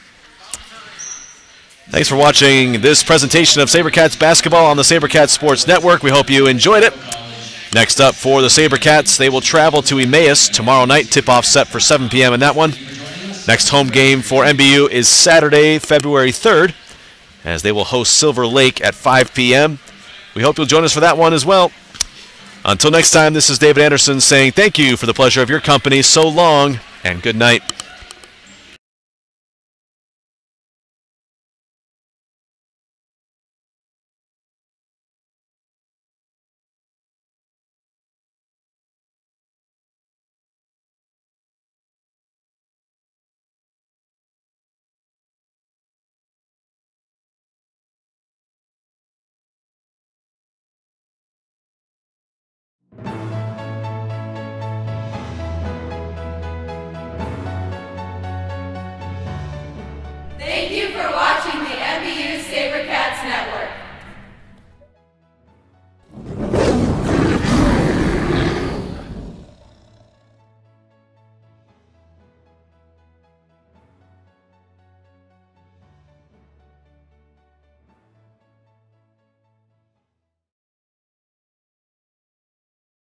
S2: Thanks for watching this presentation of SaberCats basketball on the SaberCats Sports Network. We hope you enjoyed it. Next up for the SaberCats, they will travel to Emmaus tomorrow night. Tip-off set for 7 p.m. in that one. Next home game for MBU is Saturday, February 3rd, as they will host Silver Lake at 5 p.m. We hope you'll join us for that one as well. Until next time, this is David Anderson saying thank you for the pleasure of your company. So long, and good night.
S5: Thank you for watching the